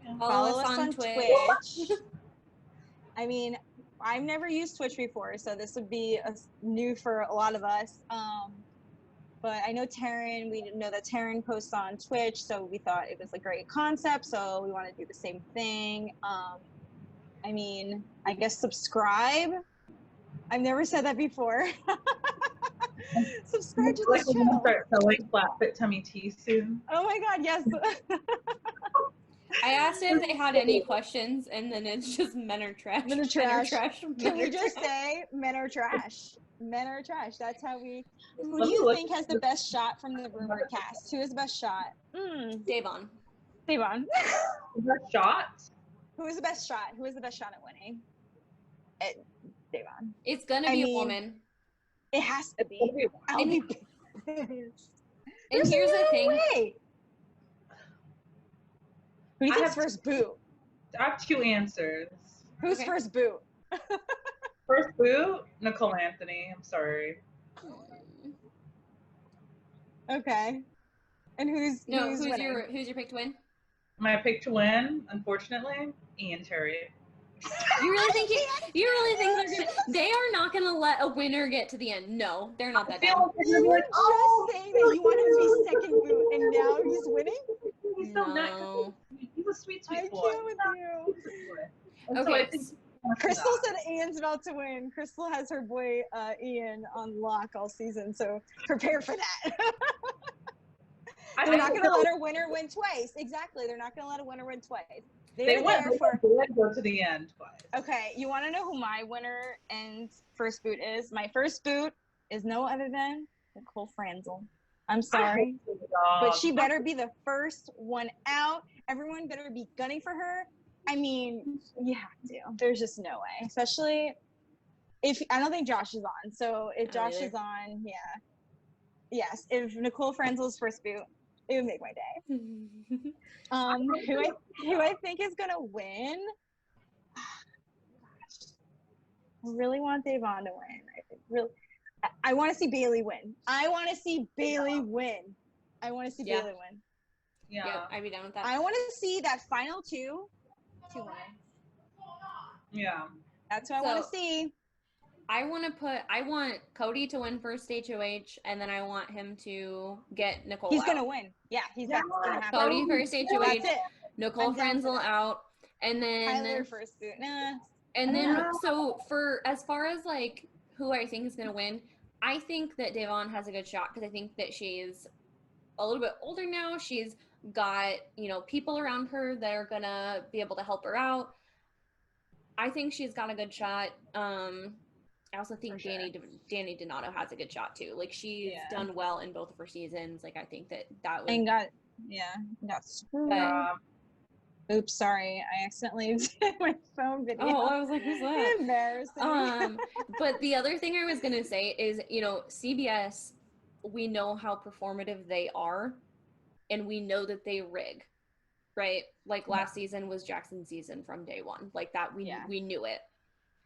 Yeah. Follow us on Twitch. I mean, I've never used Twitch before, so this would be new for a lot of us. But I know Taryn, we didn't know that Taryn posts on Twitch, so we thought it was a great concept, so we want to do the same thing. I mean, I guess subscribe. I've never said that before. Subscribe to Like the we're gonna show. start selling flat fit tummy tea soon. Oh my god, yes. I asked if they had any questions, and then it's just men are trash. Men are trash. Men Can we are just trash. say men are trash? Men are trash. That's how we. Who Let do me you look think at has the best shot from the rumored cast? Who has the best shot? Davon. Devon. Is that shot? Who is the best shot? Who is the best shot at winning? Devon. It's gonna I be mean, a woman. It has to be. I'll be pissed. And here's the thing. Way. Who do you I think's have- first boot? I have two answers. Who's Okay. first boot? First boot, Nicole Anthony. I'm sorry. Okay. And who's Who's winning? your pick to win? My pick to win, unfortunately, Ian Terry. You really think they're gonna? They are not gonna let a winner get to the end. No, they're not I that feel dumb. like they're You gonna be were like, "Oh, just saying that you wanted to be second boot, and now he's winning. he's so nice. No. He's a sweet, I sweet boy. can't with you. And so Okay. I think Crystal said Ian's about to win. Crystal has her boy Ian on lock all season, so prepare for that. They're not going to let her winner win twice. Exactly. They're not going to let a winner win twice. They They're went. there for. They did go to the end twice. Okay, you want to know who my winner and first boot is? My first boot is no other than Nicole Franzel. I'm sorry, but she better be the first one out. Everyone better be gunning for her. I mean, you have to. There's just no way, especially if I don't think Josh is on. So if I don't Josh either. is on, yeah, yes. If Nicole Franzel's first boot, it would make my day. Who I think is gonna win? I really want Davon to win. I want to see Bailey win. I want to see Bailey win. Yeah. Bailey win. Yeah. Yep, I'd be down with that. I want to see that final two winners. Yeah. That's what I want to So- see. I want Cody to win first HOH, and then I want him to get Nicole He's out. gonna win. Yeah, that's gonna happen. Cody first That's HOH, it. Nicole I'm down for Franzel that. out, and then Tyler first boot. Nah. And then, Yeah. so for as far as like who I think is going to win, I think that Davon has a good shot because I think that she's a little bit older now. She's got, people around her that are going to be able to help her out. I think she's got a good shot. I also think For sure. Danny Donato has a good shot too. Like she's Yeah. done well in both of her seasons. Like I think that would. And got screwed. But- Oops, sorry. I accidentally did my phone video. Oh, I was like, who's that? Embarrassing. But the other thing I was gonna say is, CBS, we know how performative they are, and we know that they rig, right? Like last season was Jackson's season from day one. Like that, we knew it.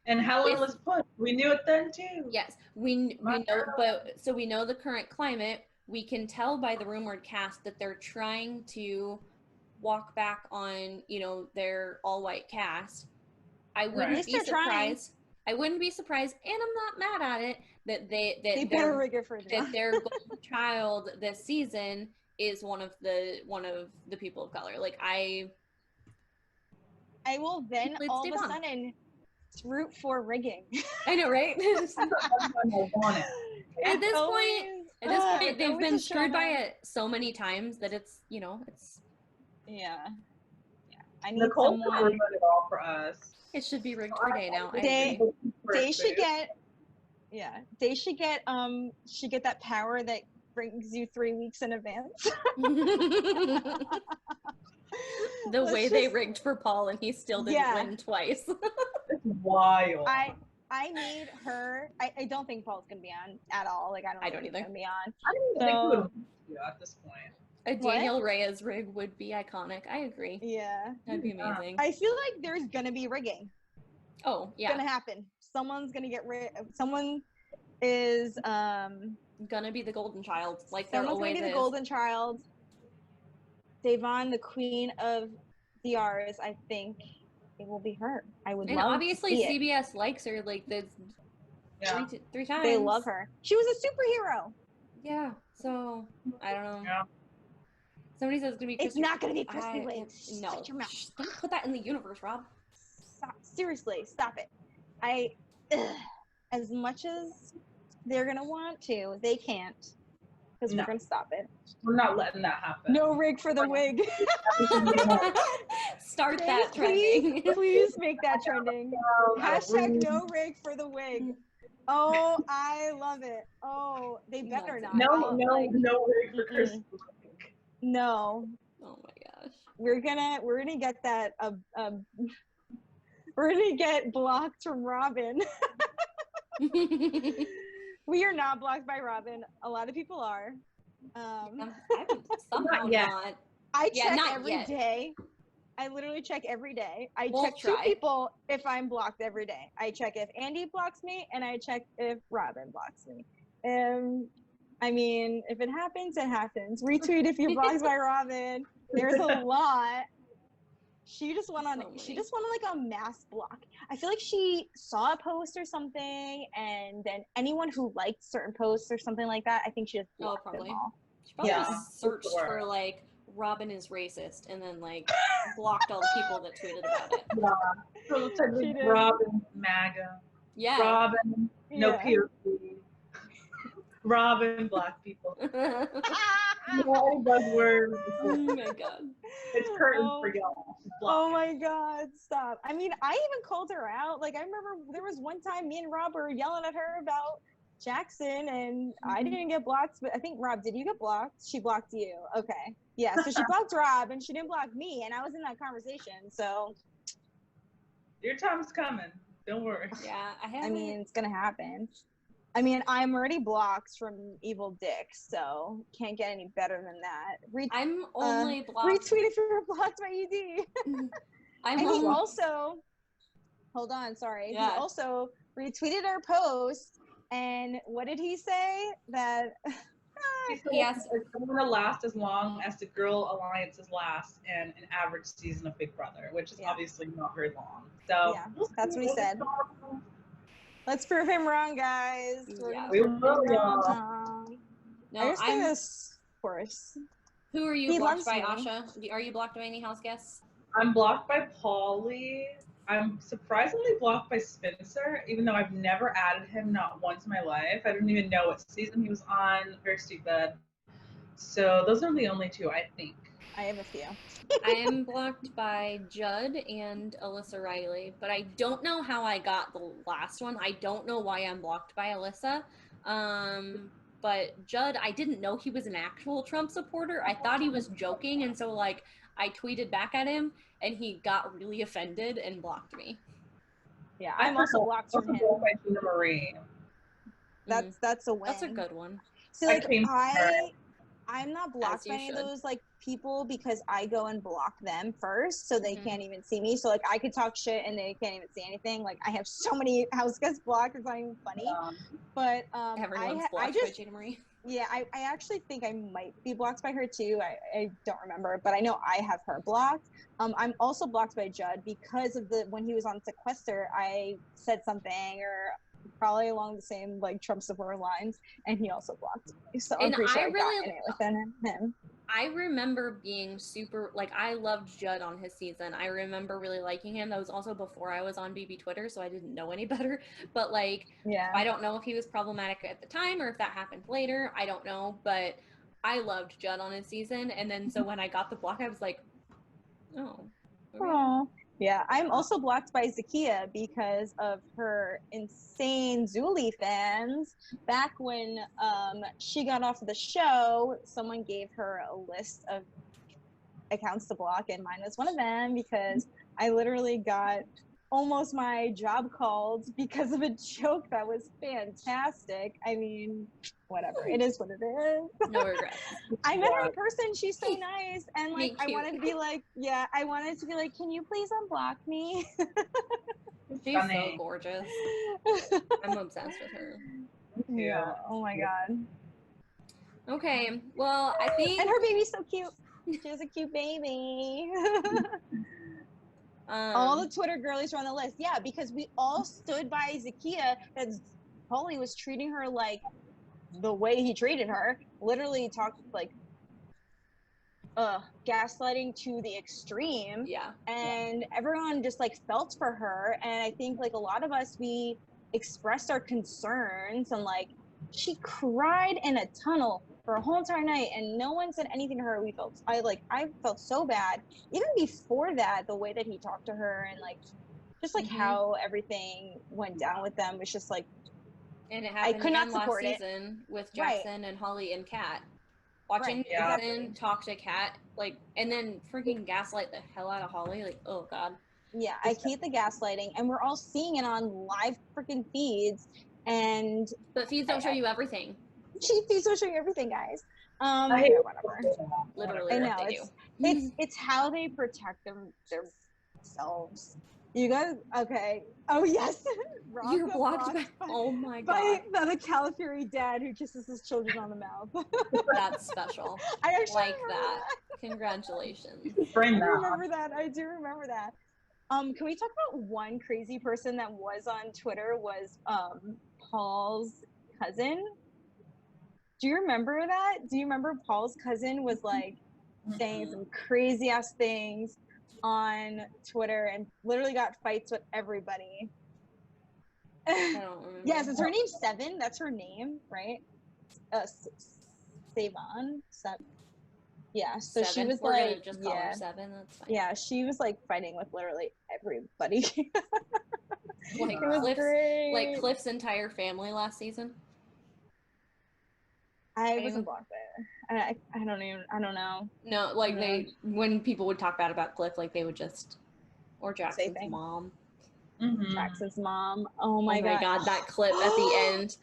And Helen If- was pushed. We knew it then too. Yes, we know, but so we know the current climate. We can tell by the rumored cast that they're trying to walk back on, their all-white cast. I wouldn't Right. be They're trying. surprised. I wouldn't be surprised, and I'm not mad at it that they they're better rig it for them. that their golden child this season is one of the people of color. Like I will then Let's all stay of a on. sudden root for rigging. know, right? Everyone will want it. At this point, they've been screwed by it. it so many times that it's it's Yeah. I need Nicole someone. ruined it all for us. it should be rigged for day now. I They- agree. They should get. Yeah, they should get that power that brings you 3 weeks in advance. The Let's way they just- rigged for Paul and he still didn't Yeah. win twice. It's wild. I need her. I don't think Paul's gonna be on at all. Like I don't I think don't he's either. gonna be on. I don't even think So- we would you at this point. A What? Daniel Reyes rig would be iconic. I agree. Yeah. That'd be Yeah. amazing. I feel like there's gonna be rigging. Oh, It's yeah. gonna happen. Someone's gonna get rid. Someone is Gonna be the golden child. Like there someone's gonna always be the is. golden child. Devon, the queen of DRs, I think it will be her. I would And love obviously to see it. CBS likes her like the Yeah. three times. They love her. She was a superhero. Yeah. So I don't know. Yeah. Somebody says it's gonna be It's Kristen. not gonna be Kristen I- Wiig. No. Shut your mouth. Shh, don't put that in the universe, Rob. Stop. Seriously, stop it. As much as they're gonna want to, they can't. Because No. we're gonna stop it. We're not letting that happen. No rig for the wig. Start that trending. Please make that trending. No, Hashtag no rig for the wig. Oh, I love it. Oh, they better That's not. No, I'll, no, like, no rig for Kristen. no. Oh my gosh. We're gonna get that. We're gonna get blocked from Robin. We are not blocked by Robin. A lot of people are. I'm somehow Not yet. not. I Yeah, check not every yet. day. I literally check every day. I We'll check two try. people if I'm blocked every day. I check if Andy blocks me, and I check if Robin blocks me. I mean, if it happens, it happens. Retweet if you're blocked by Robin. There's a lot. She just went on. So She many. just went on like a mass block. I feel like she saw a post or something, and then anyone who liked certain posts or something like that, I think she just Oh, blocked probably. them all. She probably Yeah. just searched Sure. for like Robin is racist and then like blocked all the people that tweeted about it. So it's like She did. Robin, MAGA, Yeah. Robin, no Yeah. POC, Robin, black people. Oh No buzzwords. my god. It's curtains Oh. for y'all. She's Oh blocked. my God, stop. I mean, I even called her out. Like, I remember there was one time me and Rob were yelling at her about Jackson, and I didn't get blocked, but I think, Rob, did you get blocked? She blocked you. Okay. Yeah, so she blocked Rob, and she didn't block me, and I was in that conversation. So, Your time's coming. Don't worry. Yeah, I have. I mean, it's going to happen. I mean, I'm already blocked from Evil Dick, so can't get any better than that. I'm only blocked. Retweet if you're blocked by ED. I'm And he only, also, hold on, sorry. Yeah. He also retweeted our post, and what did he say? That Yes. It's going to last as long as the girl alliances last in an average season of Big Brother, which is Yeah. obviously not very long. So Yeah, we'll that's see. what he said. let's prove him wrong, guys. We're Yeah. gonna We prove will, him y'all. wrong. I No, just think I'm. this, of course. Who are you He blocked loves by, me. Asha? Are you blocked by any house guests? I'm blocked by Paulie. I'm surprisingly blocked by Spencer, even though I've never added him not once in my life. I don't even know what season he was on. Very stupid. So those are the only two, I think. I have a few. I am blocked by Judd and Alyssa Riley, but I don't know how I got the last one. I don't know why I'm blocked by Alyssa. But Judd, I didn't know he was an actual Trump supporter. I thought he was joking, and so like I tweeted back at him, and he got really offended and blocked me. Yeah, I'm also blocked from him. blocked by Gina Marie. That's a win. That's a good one. So I like came from her. I'm not blocked you by any of should. those like people because I go and block them first, so they Mhm. can't even see me. So like I could talk shit and they can't even see anything. Like I have so many house guests blocked. It's not even funny. But Everyone's I blocked just by Jada Marie. yeah, I actually think I might be blocked by her too. I don't remember, but I know I have her blocked. I'm also blocked by Judd because of when he was on Sequester, I said something or probably along the same like Trump supporter lines, and he also blocked me. So I'm And pretty sure I I got really- in it within him. I remember being super, like, I loved Judd on his season. I remember really liking him. That was also before I was on BB Twitter, so I didn't know any better. But, like, Yeah. I don't know if he was problematic at the time or if that happened later. I don't know. But I loved Judd on his season. And then, so when I got the block, I was like, oh. okay. Aw. Yeah, I'm also blocked by Zakia because of her insane Zuli fans. Back when she got off of the show, someone gave her a list of accounts to block, and mine was one of them because I literally got almost my job called because of a joke that was fantastic. I mean, whatever. It is what it is. No regrets. I met her in person. She's so nice. And like, Thank I you. wanted to be like, yeah, I wanted to be like, can you please unblock me? She's so Funny. gorgeous. I'm obsessed with her. Yeah. Oh my god. Okay, well, I think And her baby's so cute. She has a cute baby. All the Twitter girlies are on the list. Yeah, because we all stood by Zakiya that Holly was treating her like the way he treated her. Literally talked like gaslighting to the extreme. yeah. And everyone just like felt for her. And I think like a lot of us, we expressed our concerns, and like she cried in a tunnel for a whole entire night and no one said anything to her. I felt so bad. Even before that, the way that he talked to her and like just like Mhm. how everything went down with them was just like, And it I happened could not again last support it. season with Right. Jackson and Holly and Kat. Watching Right, Yeah. Jackson exactly. talk to Kat, like, and then freaking gaslight the hell out of Holly, like, oh god. Yeah, I hate the gaslighting, and we're all seeing it on live freaking feeds, and But feeds don't show you everything. feeds will show you everything, guys. I hate Yeah, whatever. Literally, I what know they it's how they protect themselves. You guys, okay? Oh yes, You're Rob got blocked by. by, Oh my by god, the Calipari dad who kisses his children on the mouth. that's special. I actually Like remember that. Congratulations. Frame I that. remember that. I do remember that. Can we talk about one crazy person that was on Twitter was Paul's cousin? Do you remember that? Do you remember Paul's cousin was like saying some crazy ass things on Twitter and literally got fights with everybody? I don't remember. Yes, is her name Seven? That's her name, right? Savon. Yeah, so Seven. she was We're like, gonna just call her Seven. That's fine. yeah, she was like fighting with literally everybody. Like It was Cliff's, great. like Cliff's entire family last season. I wasn't blocked there. I don't know. No, like Yeah. when people would talk bad about Cliff, like they would just, or Jackson's things. mom. Mhm. Jackson's mom. Oh my god. That clip at the end,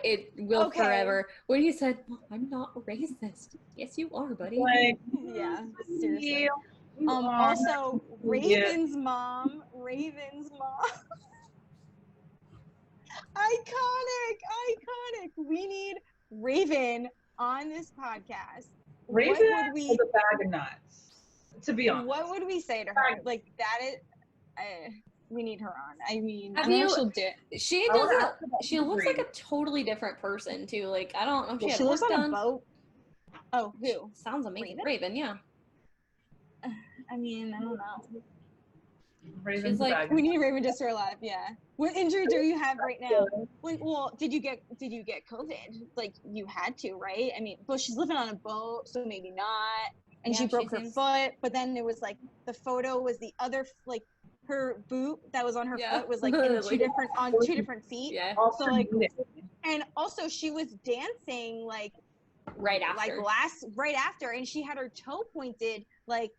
it will Okay. forever. When he said, well, "I'm not racist." Yes, you are, buddy. Like, Yeah, seriously. you are. Also, Raven's mom. Iconic. We need Raven on this podcast. Raven What would we? is a bag of nuts. To be honest. What would we say to her? Like that is. We need her on. I mean, Have I know you- she'll do it. She I wanna doesn't. ask about She looks like a Raven. totally different person too. Like I don't know if she Well, had she lives work on done. a boat. Oh, who? Sounds amazing. Raven? Raven, yeah. I mean, I don't know. Raven's She's like- a bag of We need Raven just to her life. Yeah. What injury do you have right now? nuts. Well, did you get COVID? Like you had to, right? I mean, well, she's living on a boat, so maybe not. And Yeah, she she broke her seems- foot, but then it was like the photo was the other like her boot that was on her Yeah. foot was like in Like- two different feet. Yeah. So like, and also she was dancing like Right after. right after, and she had her toe pointed. Like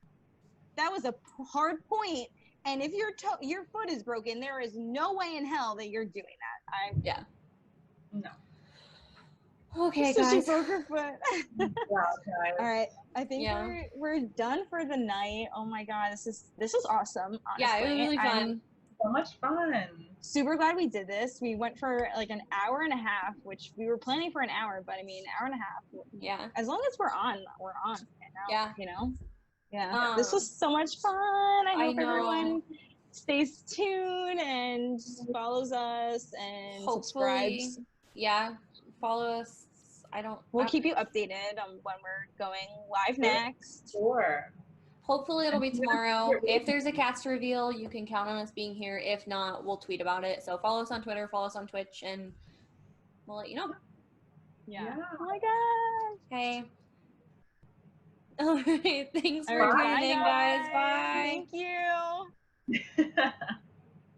that was a hard point. And if your foot is broken, there is no way in hell that you're doing that. No. Okay, So she guys. broke her foot. Wow, guys. All right, I think Yeah. we're done for the night. Oh my god, this is awesome. Honestly. Yeah, it was really I'm fun. So much fun. super glad we did this. We went for like an hour and a half, which we were planning for an hour, but I mean, hour and a half. Yeah. As long as we're on. And now, Yeah. you know. Yeah, this was Um, so much fun. I I hope know. everyone stays tuned and follows us and Hopefully, subscribes. yeah. Follow us. We'll keep you updated on when we're going live next. Sure. Hopefully it'll be tomorrow. If there's a cast reveal, you can count on us being here. If not, we'll tweet about it. So follow us on Twitter, follow us on Twitch, and we'll let you know. Yeah. Yeah. Oh my god. Okay. All right. Thanks for All right, tuning in, guys. Bye. Thank you.